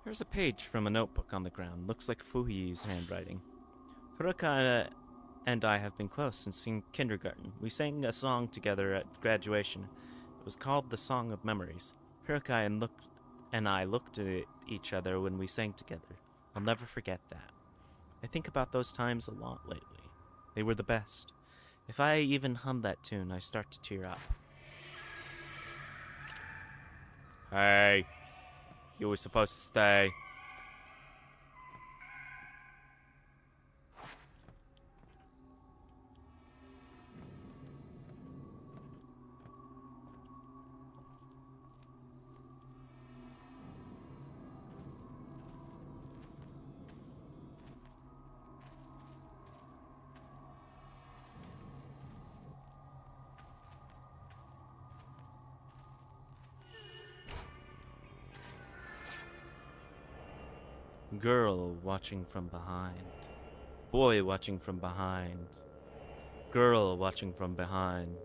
There's a page from a notebook on the ground. Looks like Fuhi's handwriting. Haruka and I have been close since kindergarten. We sang a song together at graduation. It was called The Song of Memories. Haruka and I looked at each other when we sang together. I'll never forget that. I think about those times a lot lately. They were the best. If I even hum that tune, I start to tear up. Hey, you were supposed to stay. Girl watching from behind. Boy watching from behind. Girl watching from behind.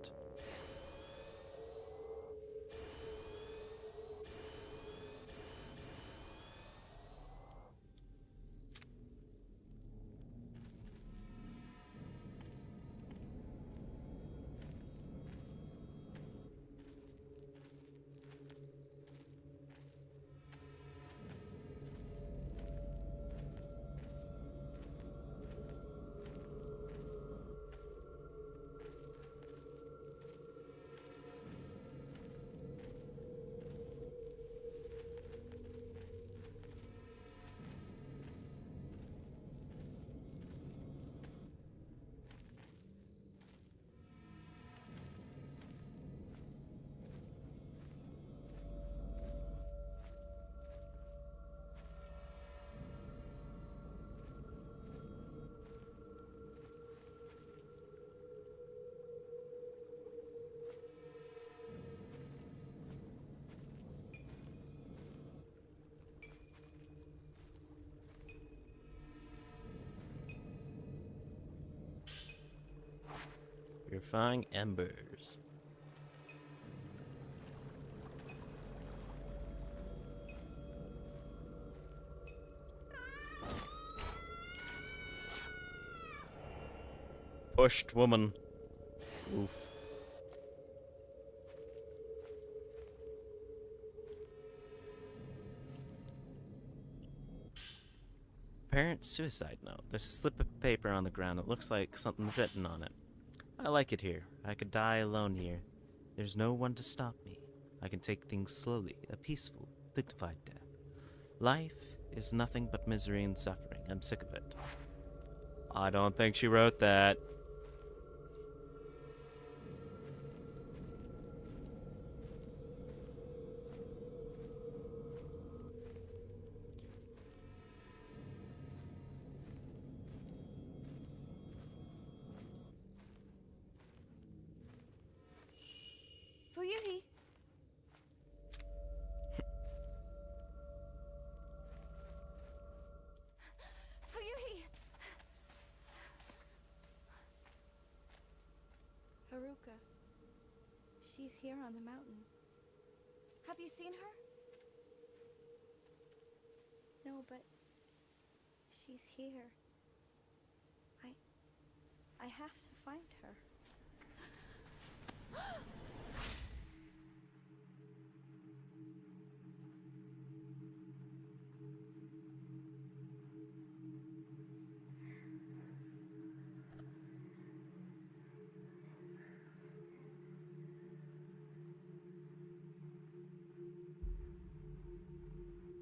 Purifying embers. Pushed woman. Oof. Parent suicide note. There's a slip of paper on the ground. It looks like something's written on it. I like it here. I could die alone here. There's no one to stop me. I can take things slowly, a peaceful, dignified death. Life is nothing but misery and suffering. I'm sick of it. I don't think she wrote that. Fuyuhi! Fuyuhi! Haruka. She's here on the mountain. Have you seen her? No, but she's here. I have to find her.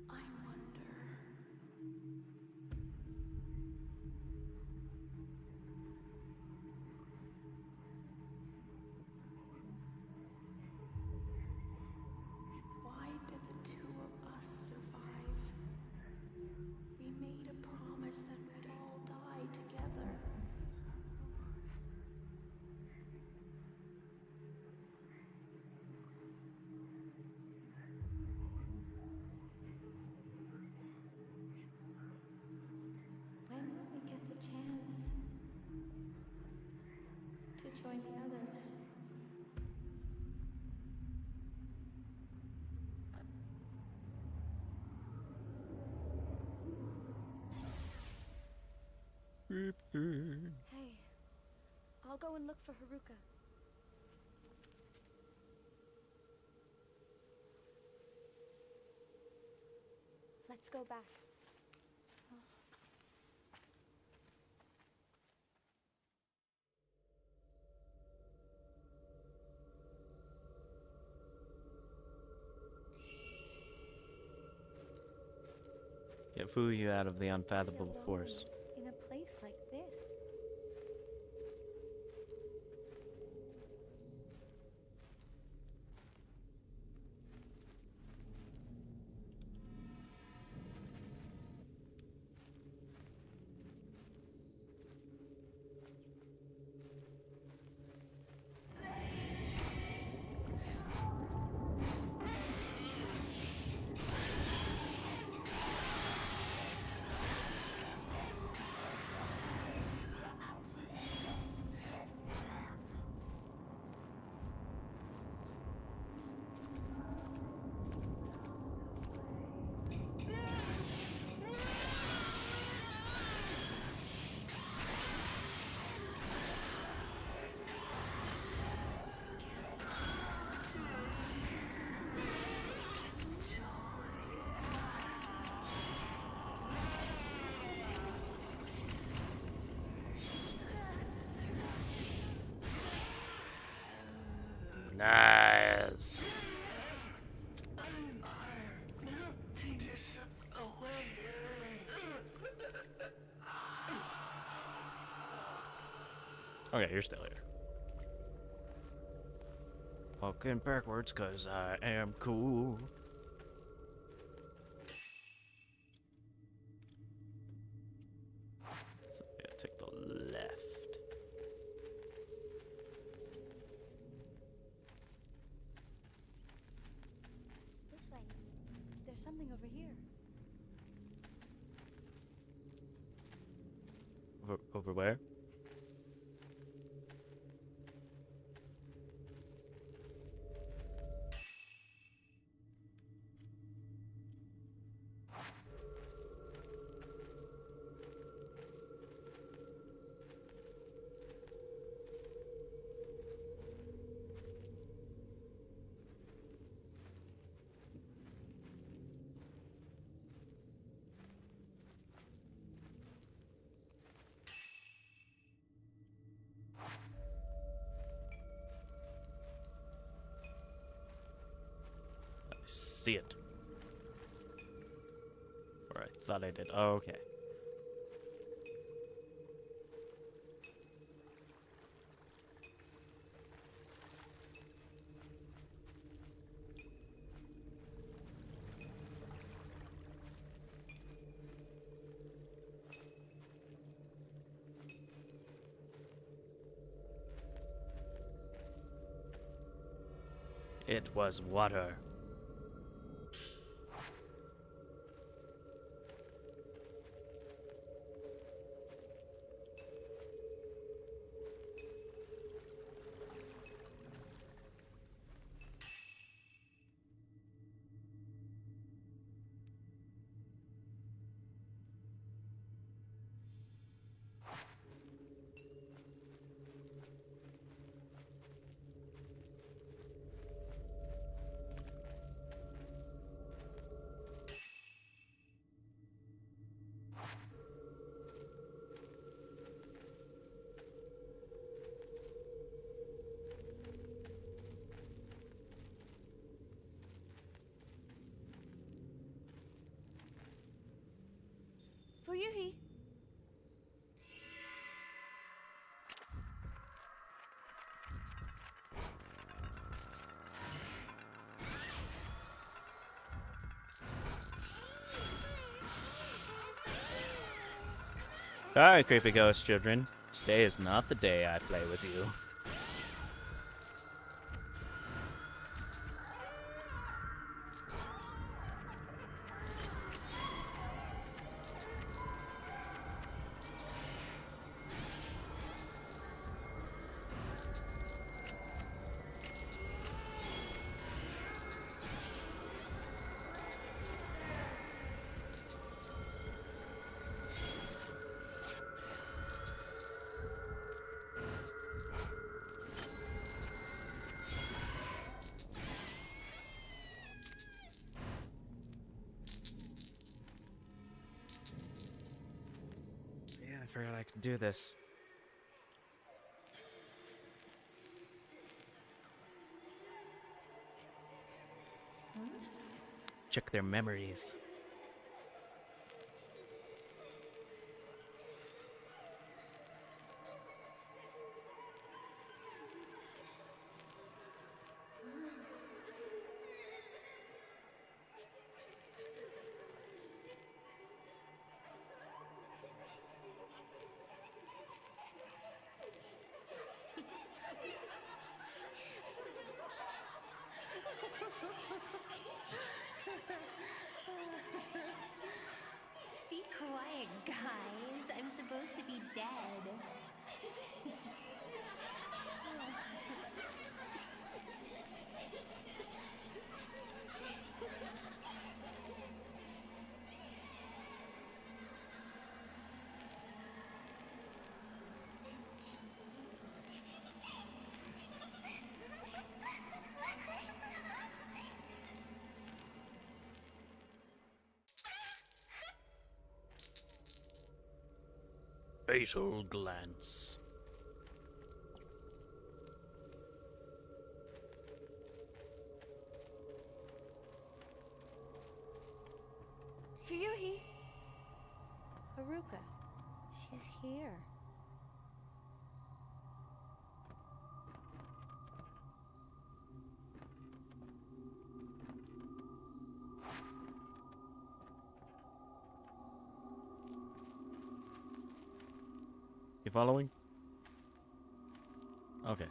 I wonder. Why did the two of us survive? We made a promise that we'd all die together. When will we get the chance to join the others? Hey, I'll go and look for Haruka. Let's go back. Get Fuyu out of the unfathomable Alone force. in a place like this. Nice. Okay, you're still here. Walking backwards cause I am cool. So yeah, take the left. This way. There's something over here. Over where? I see it. Or I thought I did. Oh, okay. It was water. Fuyuhi! Alright, creepy ghost children. Today is not the day I play with you. forgot I could do this. Check their memories. Be quiet, guys. I'm supposed to be dead. Fatal glance. Ryuhi! Haruka, she's here. You following? Okay.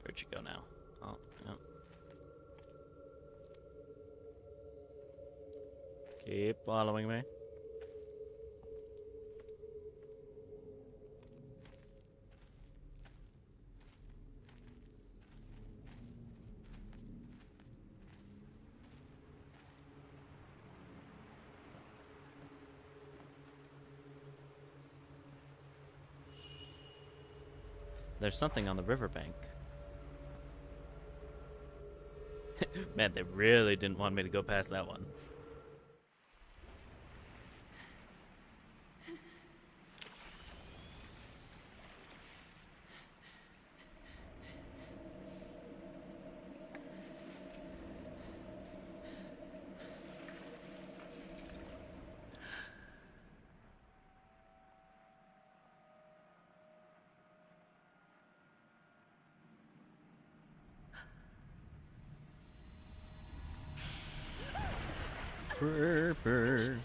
Where'd you go now? Oh, no. Keep following me. There's something on the riverbank. Man, they really didn't want me to go past that one. Brr.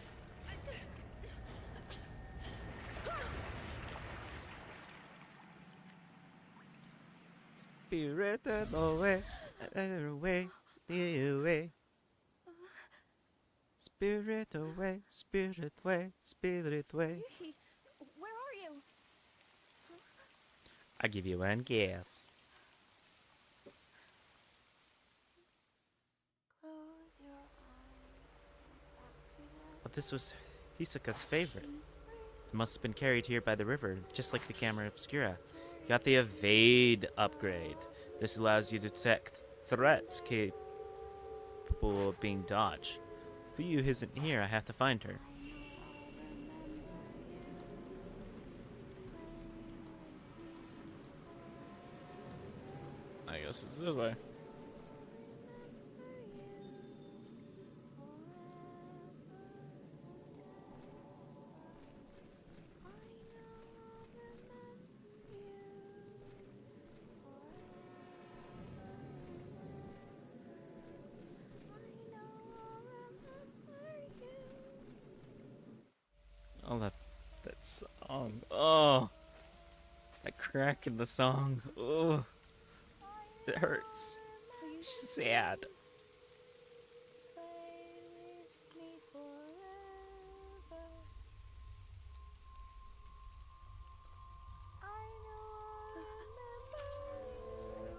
Spirited away, away, away. Spirit away, spirit way, spirit way. Ryuhi, where are you? I give you one guess. Close your eyes, back to life. But this was Hisoka's favorite. In spring, It must have been carried here by the river, just like the camera obscura. You got the evade upgrade. This allows you to detect threats capable of being dodged. Fuyu isn't here, I have to find her. I guess it's this way. Oh, that song. Oh, that crack in the song. Oh, it hurts. She's sad. play with me forever. I know I'll remember you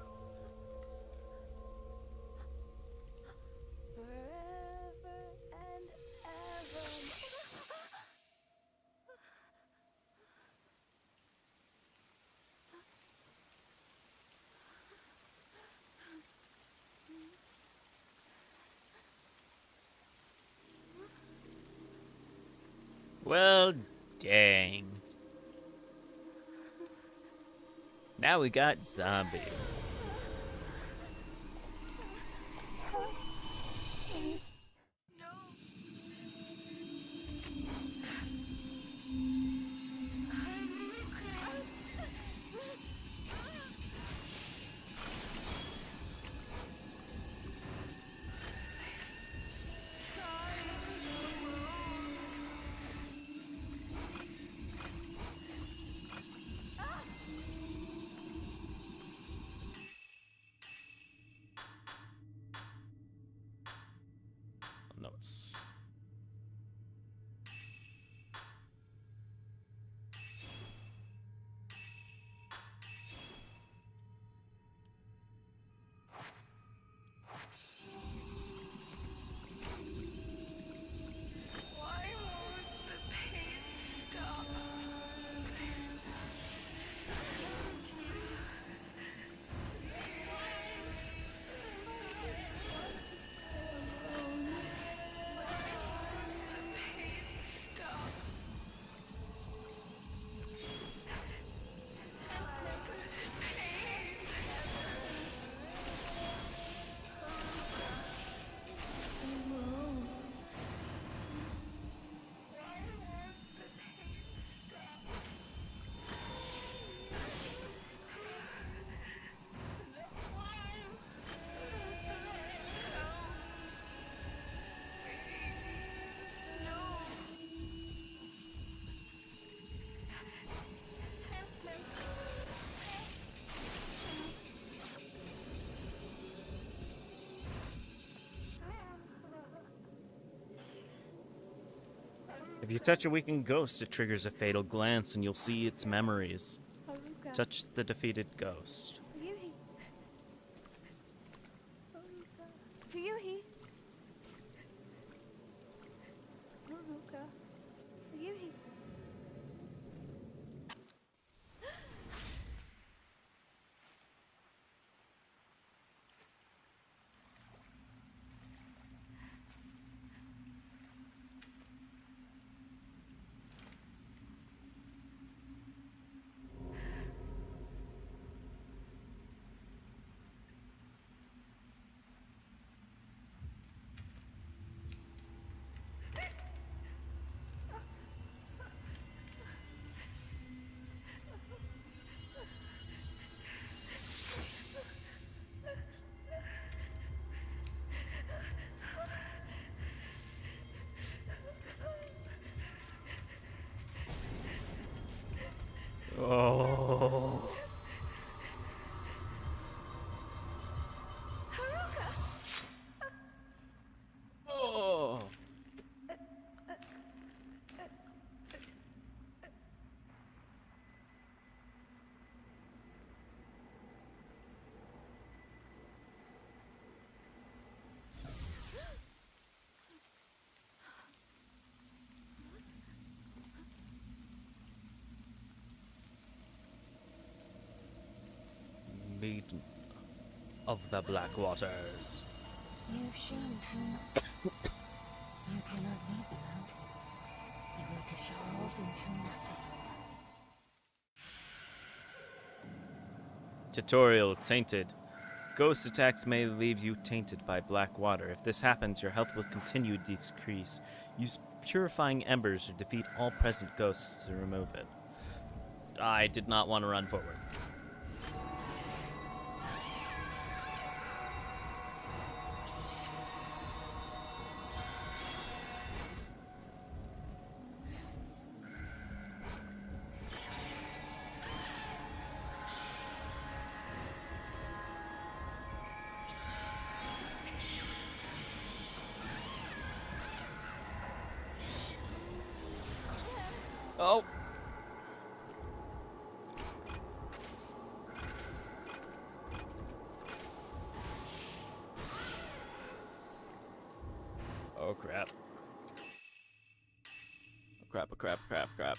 forever and ever. Well, dang. Now we got zombies. Notes. If you touch a weakened ghost, it triggers a fatal glance and you'll see its memories. Haruka. Touch the defeated ghost. Ryuhi. Haruka. Ryuhi. Haruka. Ryuhi. Oh. Oh. Maiden of the Black Waters. You've shown too much. You cannot leave the mountain. You will dissolve into nothing. Tutorial tainted. Ghost attacks may leave you tainted by black water. If this happens, your health will continue to decrease. Use purifying embers to defeat all present ghosts to remove it. I did not want to run forward. Oh. Oh crap. Oh crap, oh crap, crap, crap.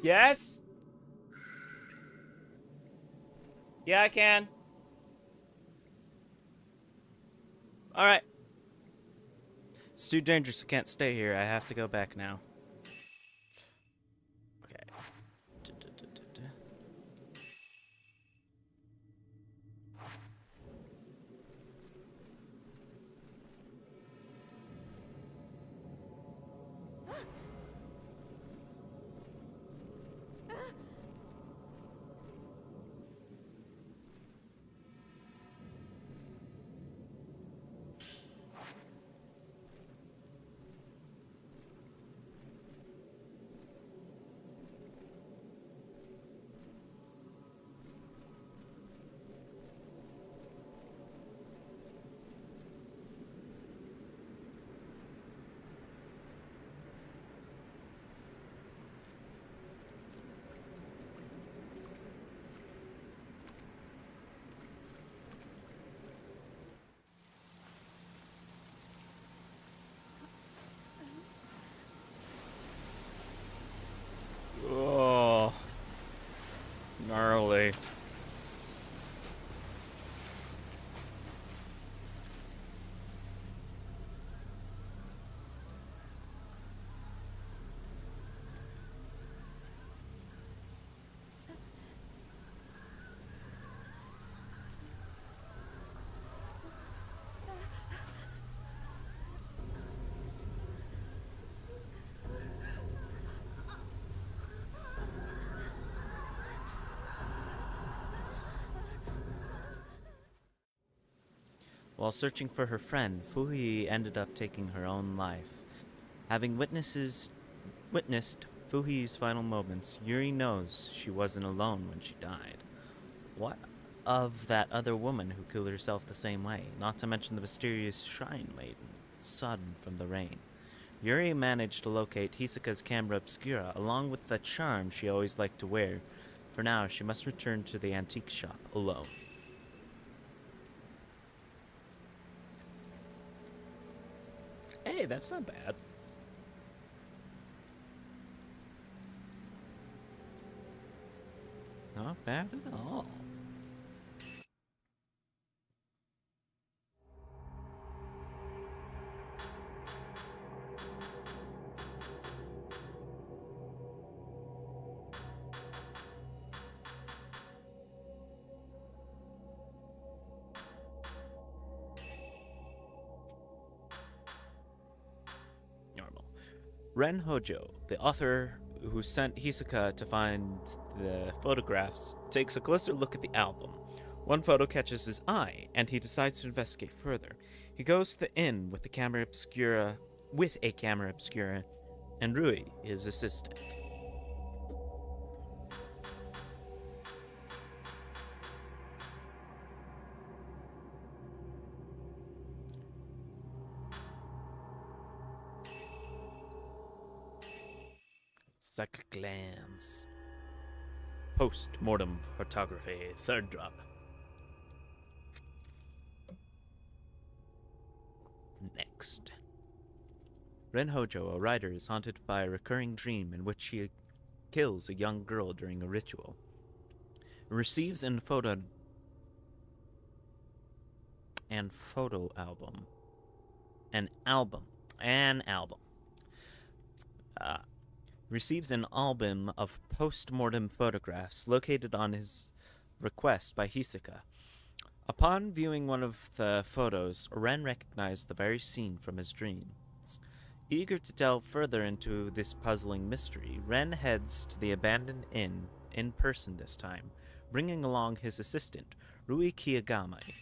Yes? Yeah, I can. Alright. It's too dangerous. I can't stay here. I have to go back now. Okay. Oh, gnarly. While searching for her friend, Fuhi ended up taking her own life. Having witnessed Fuhi's final moments, Yuri knows she wasn't alone when she died. What of that other woman who killed herself the same way? Not to mention the mysterious shrine maiden, sodden from the rain. Yuri managed to locate Hisoka's camera obscura along with the charm she always liked to wear. For now, she must return to the antique shop alone. Hey, that's not bad. Not bad at all. Normal. Ren Hojo, the author who sent Hisoka to find the photographs, takes a closer look at the album. One photo catches his eye, and he decides to investigate further. He goes to the inn with a camera obscura, and Rui, his assistant. Suck glance. Post-mortem photography, third drop. Next. Ren Hojo, a writer, is haunted by a recurring dream in which he kills a young girl during a ritual. Receives an photo album. An album. Receives an album of post-mortem photographs located on his request by Hisoka. Upon viewing one of the photos, Ren recognized the very scene from his dreams. Eager to delve further into this puzzling mystery, Ren heads to the abandoned inn in person this time, bringing along his assistant, Rui Kiyagami.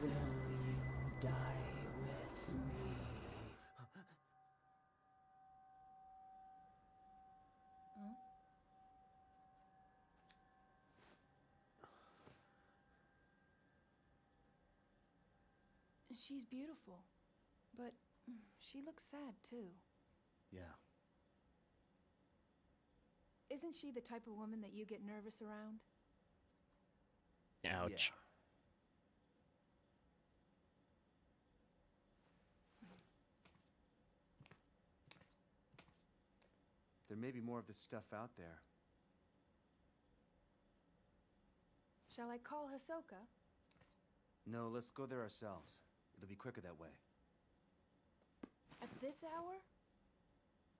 Will you die with me? She's beautiful, but she looks sad too. Yeah. Isn't she the type of woman that you get nervous around? Ouch. There may be more of this stuff out there. Shall I call Hisoka? No, let's go there ourselves. It'll be quicker that way. At this hour?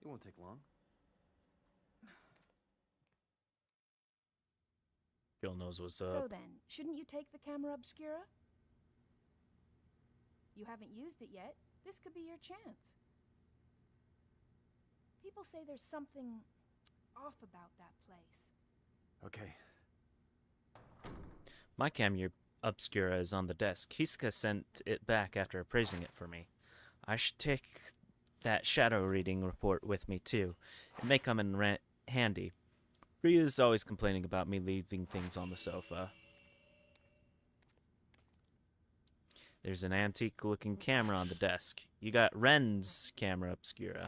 It won't take long. Girl knows what's So up. then, shouldn't you take the camera obscura? You haven't used it yet. This could be your chance. People say there's something off about that place. Okay. My camera obscura is on the desk. Hisoka sent it back after appraising it for me. I should take that shadow reading report with me too. It may come in handy. Ryu's always complaining about me leaving things on the sofa. There's an antique-looking camera on the desk. You got Ren's camera obscura.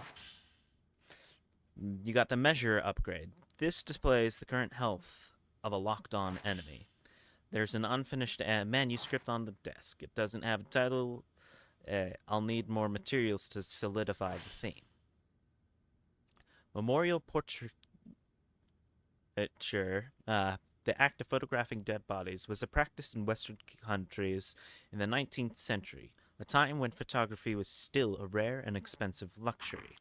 You got the measure upgrade. This displays the current health of a locked-on enemy. There's an unfinished manuscript on the desk. It doesn't have a title. I'll need more materials to solidify the theme. Memorial portraiture. The act of photographing dead bodies was a practice in Western countries in the 19th century, a time when photography was still a rare and expensive luxury.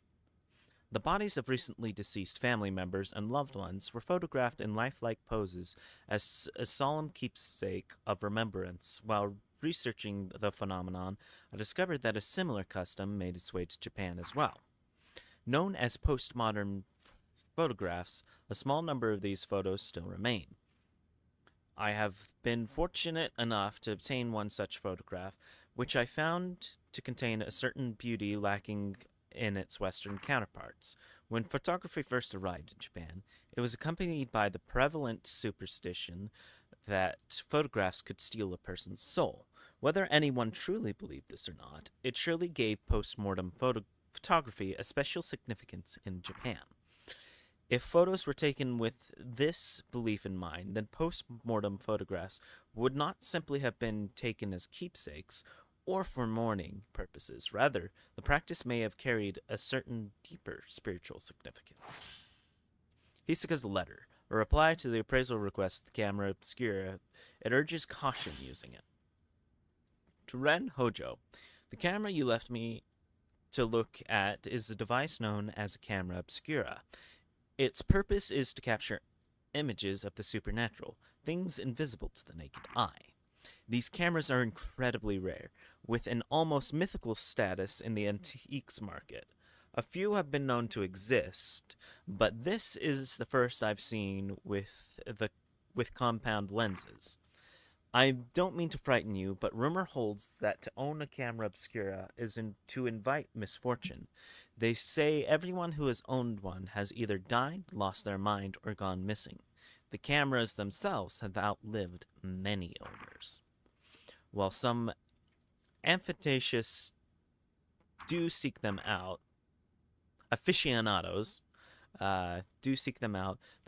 The bodies of recently deceased family members and loved ones were photographed in lifelike poses as a solemn keepsake of remembrance. While researching the phenomenon, I discovered that a similar custom made its way to Japan as well. Known as postmodern photographs, a small number of these photos still remain. I have been fortunate enough to obtain one such photograph, which I found to contain a certain beauty lacking in its Western counterparts. When photography first arrived in Japan, it was accompanied by the prevalent superstition that photographs could steal a person's soul. Whether anyone truly believed this or not, it surely gave postmortem photography a special significance in Japan. If photos were taken with this belief in mind, then post-mortem photographs would not simply have been taken as keepsakes or for mourning purposes. Rather, the practice may have carried a certain deeper spiritual significance. Hisoka's letter, a reply to the appraisal request of the camera obscura, it urges caution using it. To Ren Hojo, the camera you left me to look at is a device known as a camera obscura. Its purpose is to capture images of the supernatural, things invisible to the naked eye. These cameras are incredibly rare, with an almost mythical status in the antiques market. A few have been known to exist, but this is the first I've seen with compound lenses. I don't mean to frighten you, but rumor holds that to own a camera obscura is to invite misfortune. They say everyone who has owned one has either died, lost their mind, or gone missing. The cameras themselves have outlived many owners. While some aficionados do seek them out, the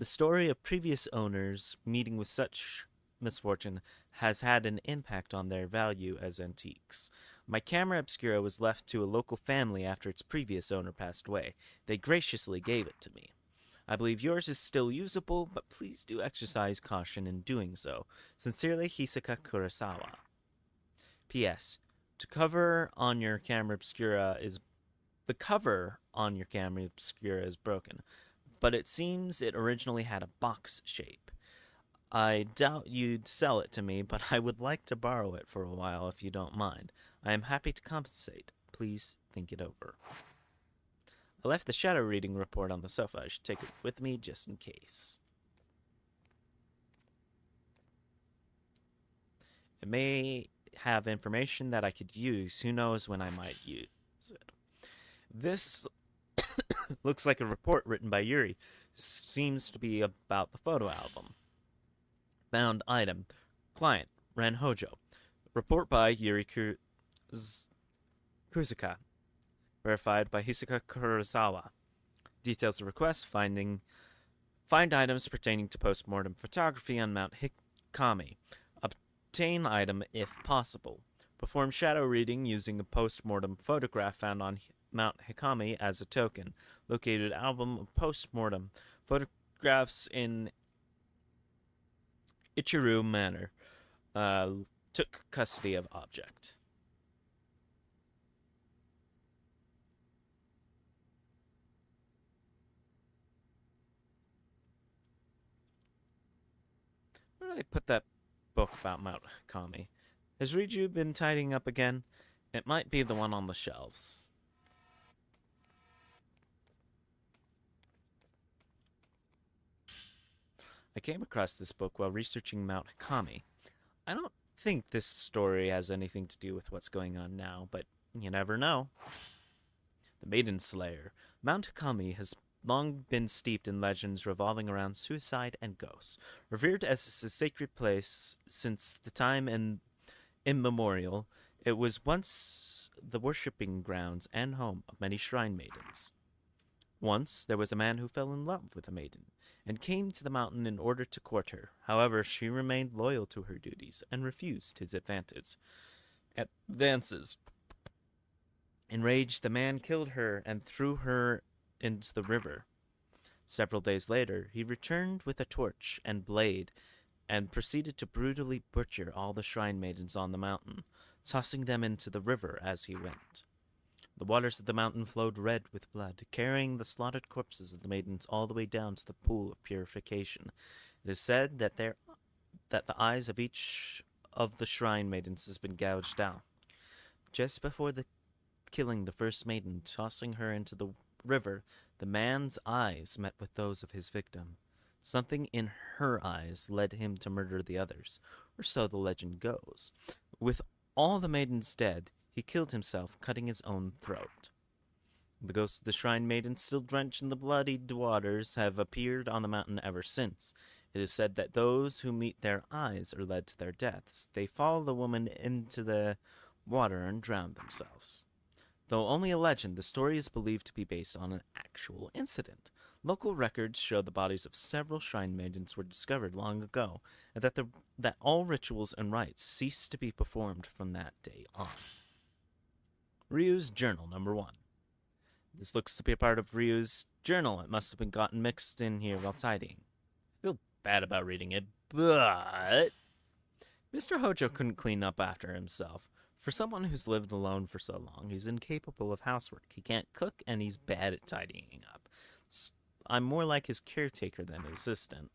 story of previous owners meeting with such misfortune has had an impact on their value as antiques. My camera obscura was left to a local family after its previous owner passed away. They graciously gave it to me. I believe yours is still usable, but please do exercise caution in doing so. Sincerely, Hisoka Kurosawa. P.S. The cover on your camera obscura is broken, but it seems it originally had a box shape. I doubt you'd sell it to me, but I would like to borrow it for a while if you don't mind. I am happy to compensate. Please think it over. I left the shadow reading report on the sofa. I should take it with me just in case. It may have information that I could use. Who knows when I might use it. This looks like a report written by Yuri. Seems to be about the photo album. Found item. Client, Ren Hojo. Report by Yuri Kuzuka. Verified by Hisaka Kurosawa. Details of request. Find items pertaining to post-mortem photography on Mount Hikami. Obtain item if possible. Perform shadow reading using a post-mortem photograph found on Mount Hikami as a token. Located album of post-mortem photographs in Ichiru Manor. Took custody of object. Where did I put that book about Mount Hikami? Has Riju been tidying up again? It might be the one on the shelves. I came across this book while researching Mount Hikami. I don't think this story has anything to do with what's going on now, but you never know. The Maiden Slayer. Mount Hikami has long been steeped in legends revolving around suicide and ghosts. Revered as a sacred place since the time immemorial, it was once the worshipping grounds and home of many shrine maidens. Once there was a man who fell in love with a maiden and came to the mountain in order to court her. However, she remained loyal to her duties and refused his advances. Enraged, the man killed her and threw her into the river. Several days later, he returned with a torch and blade and proceeded to brutally butcher all the shrine maidens on the mountain, tossing them into the river as he went. The waters of the mountain flowed red with blood, carrying the slaughtered corpses of the maidens all the way down to the pool of purification. It is said that the eyes of each of the shrine maidens has been gouged out. Just before killing the first maiden, tossing her into the river, the man's eyes met with those of his victim. Something in her eyes led him to murder the others, or so the legend goes. With all the maidens dead, he killed himself, cutting his own throat. The ghosts of the shrine maidens, still drenched in the bloodied waters, have appeared on the mountain ever since. It is said that those who meet their eyes are led to their deaths. They follow the woman into the water and drown themselves. Though only a legend, the story is believed to be based on an actual incident. Local records show the bodies of several shrine maidens were discovered long ago, and that all rituals and rites ceased to be performed from that day on. Ryu's Journal, number 1. This looks to be a part of Ryu's journal. It must have been gotten mixed in here while tidying. I feel bad about reading it, but Mr. Hojo couldn't clean up after himself. For someone who's lived alone for so long, he's incapable of housework. He can't cook, and he's bad at tidying up. I'm more like his caretaker than his assistant.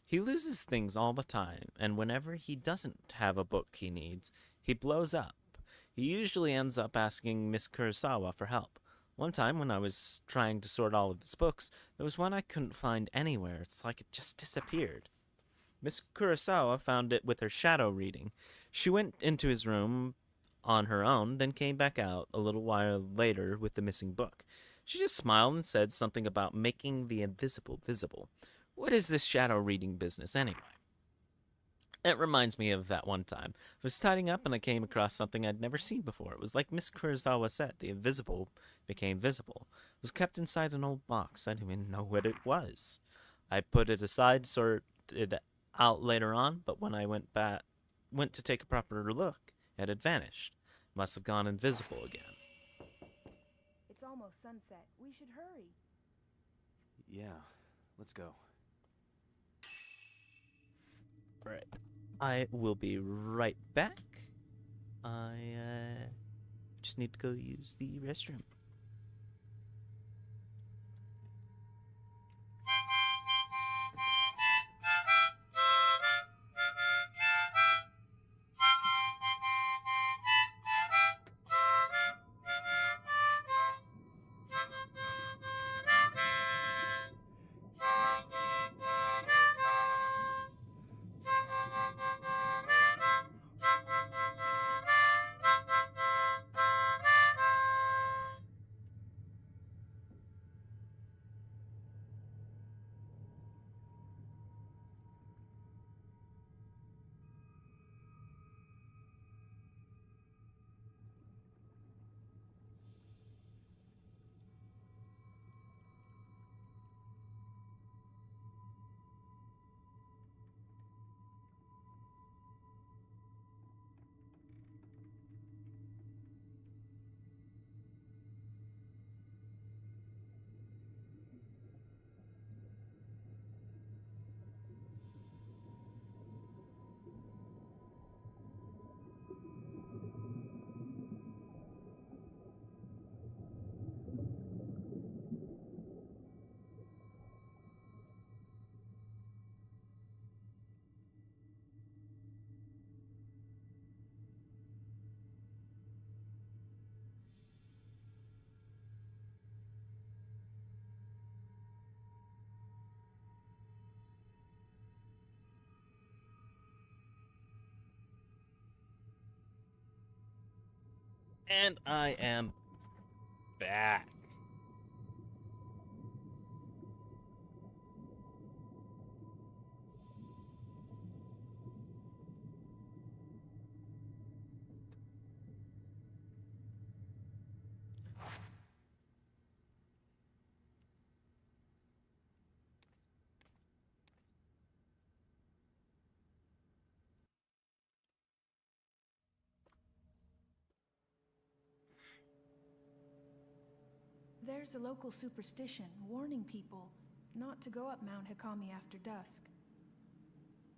He loses things all the time, and whenever he doesn't have a book he needs, he blows up. He usually ends up asking Miss Kurosawa for help. One time, when I was trying to sort all of his books, there was one I couldn't find anywhere. It's like it just disappeared. Miss Kurosawa found it with her shadow reading. She went into his room on her own, then came back out a little while later with the missing book. She just smiled and said something about making the invisible visible. What is this shadow reading business anyway? It reminds me of that one time. I was tidying up and I came across something I'd never seen before. It was like Miss Kurosawa said, the invisible became visible. It was kept inside an old box. I didn't even know what it was. I put it aside, sorted it out later on, but when I went to take a proper look, it had vanished. Must have gone invisible again. It's almost sunset. We should hurry. Yeah, let's go. Right. I will be right back. I just need to go use the restroom. And I am back. There's a local superstition warning people not to go up Mount Hikami after dusk.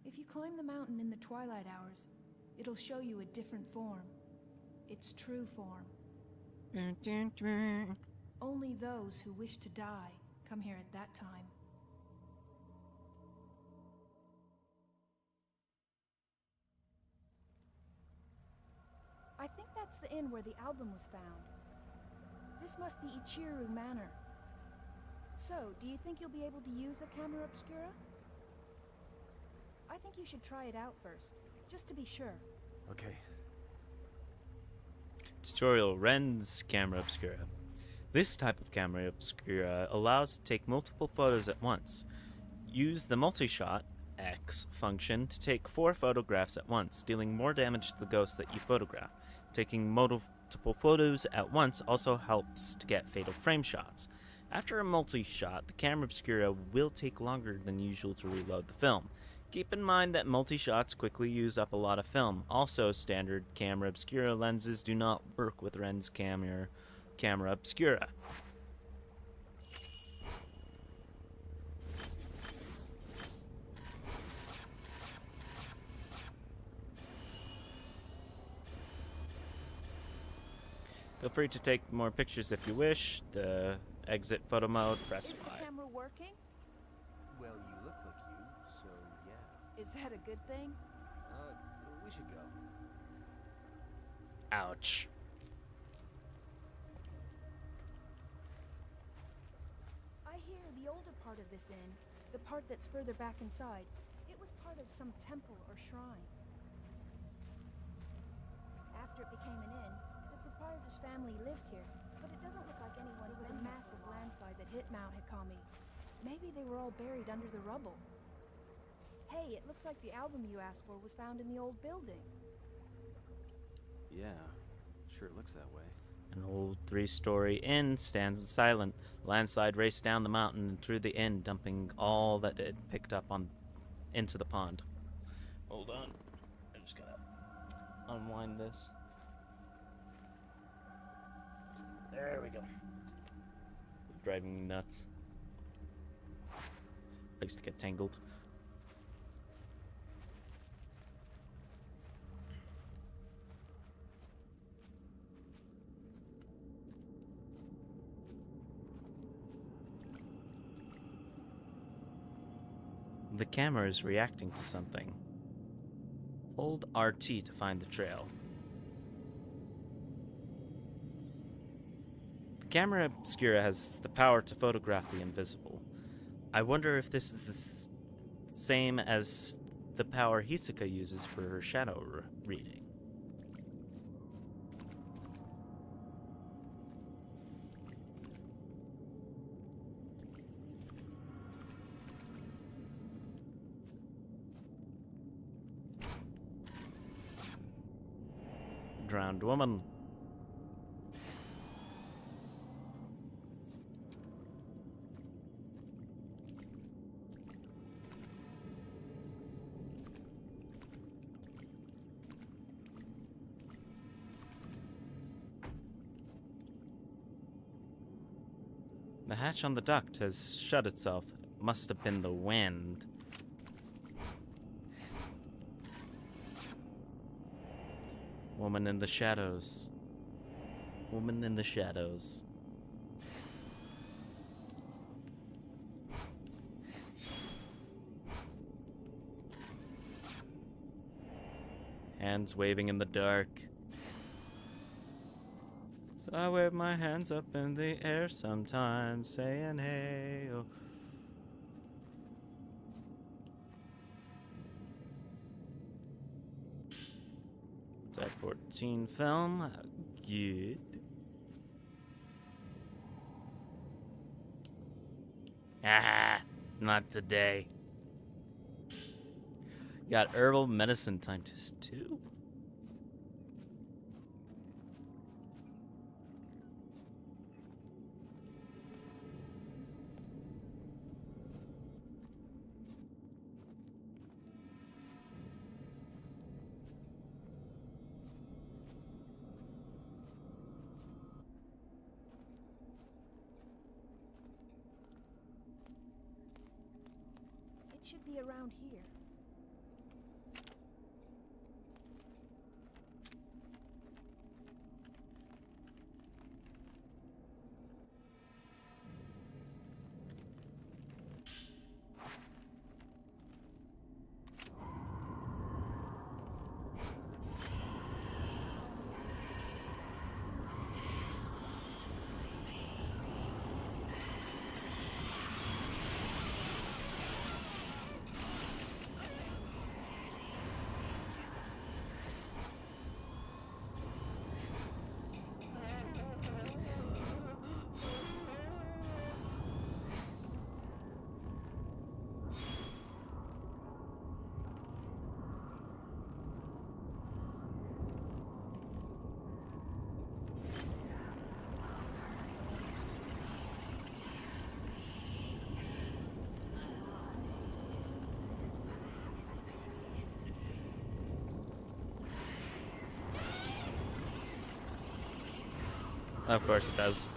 If you climb the mountain in the twilight hours, it'll show you a different form. Its true form. Only those who wish to die come here at that time. I think that's the inn where the album was found. This must be Ichiru Manor. So, do you think you'll be able to use the camera obscura? I think you should try it out first, just to be sure. Okay. Tutorial Ren's Camera Obscura. This type of camera obscura allows to take multiple photos at once. Use the multi-shot X function to take 4 photographs at once, dealing more damage to the ghost that you photograph. Taking multiple photos at once also helps to get fatal frame shots. After a multi-shot, the camera obscura will take longer than usual to reload the film. Keep in mind that multi-shots quickly use up a lot of film. Also, standard camera obscura lenses do not work with Ren's camera obscura. Feel free to take more pictures if you wish. The exit photo mode, press Is the Y. camera working? Well, you look like you, so yeah. Is that a good thing? We should go. Ouch. I hear the older part of this inn, the part that's further back inside, it was part of some temple or shrine. After it became an inn, the proprietor's family lived here, but it doesn't look like anyone's been. It was a massive landslide that hit Mount Hikami. Maybe they were all buried under the rubble. Hey, it looks like the album you asked for was found in the old building. Yeah, sure looks that way. An old 3-story inn stands silent. The landslide raced down the mountain and through the inn, dumping all that it picked up on into the pond. Hold on. I just gotta unwind this. There we go. Driving me nuts. Likes to get tangled. The camera is reacting to something. Hold RT to find the trail. The camera obscura has the power to photograph the invisible. I wonder if this is the same as the power Hisoka uses for her shadow reading. Drowned woman. The hatch on the duct has shut itself. It must have been the wind. Woman in the shadows. Woman in the shadows. Hands waving in the dark. So I wave my hands up in the air sometimes, saying hey. Oh. Type 14 film. Good. Ah, not today. Got herbal medicine scientist too. It should be around here. Of course it does.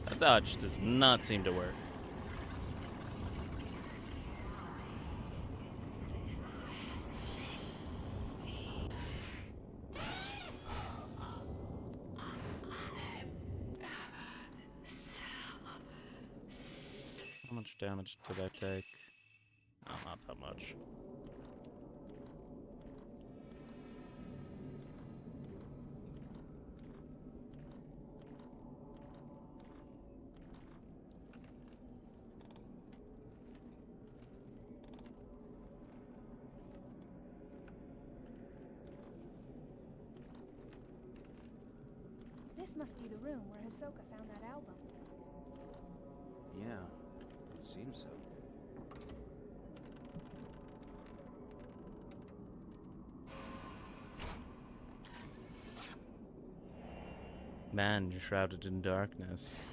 That dodge does not seem to work. How much damage did I take? Oh, not that much. This must be the room where Hisoka found that album. Yeah, it seems so. Man shrouded in darkness.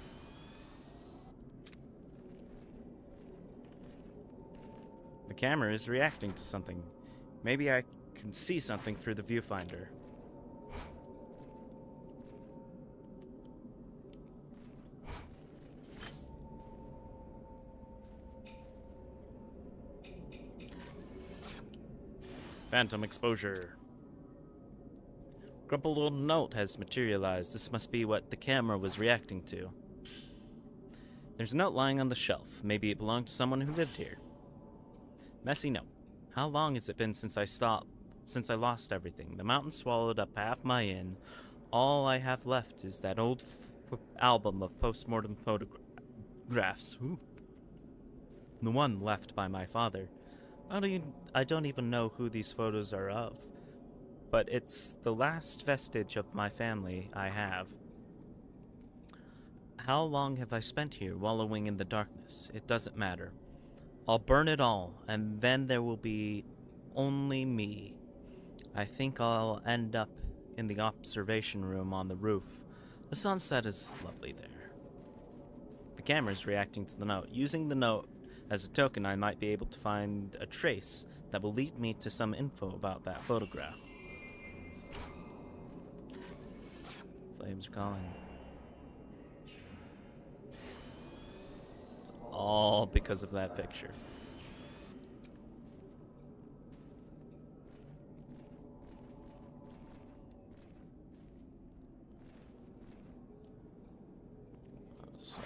The camera is reacting to something. Maybe I can see something through the viewfinder. Phantom exposure. Crumpled old note has materialized. This must be what the camera was reacting to. There's a note lying on the shelf. Maybe it belonged to someone who lived here. Messy note. How long has it been since I lost everything? The mountain swallowed up half my inn. All I have left is that old album of post-mortem photographs. Ooh. The one left by my father. I don't even know who these photos are of, but it's the last vestige of my family I have. How long have I spent here, wallowing in the darkness? It doesn't matter. I'll burn it all, and then there will be only me. I think I'll end up in the observation room on the roof. The sunset is lovely there. The camera's reacting to the note. Using the note as a token, I might be able to find a trace that will lead me to some info about that photograph. Flames are calling. It's all because of that picture. So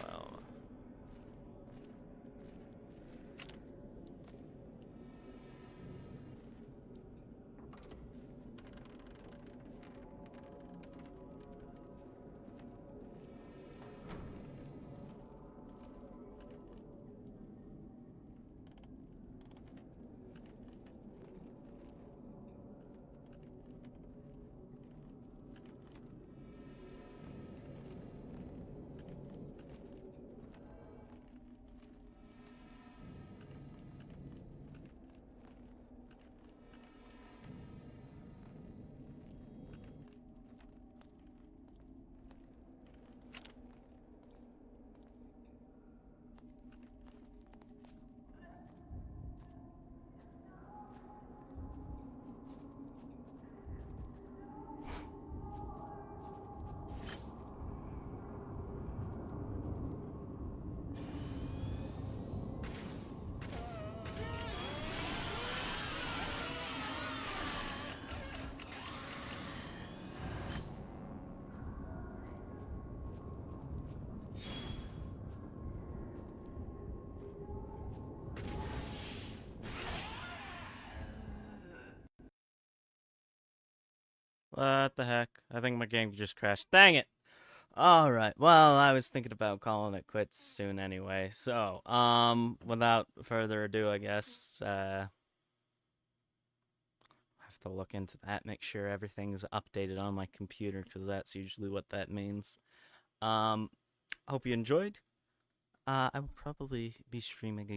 What the heck? I think my game just crashed. Dang it! Alright, well, I was thinking about calling it quits soon anyway. So, without further ado, I guess, I have to look into that, make sure everything's updated on my computer, because that's usually what that means. Hope you enjoyed. I will probably be streaming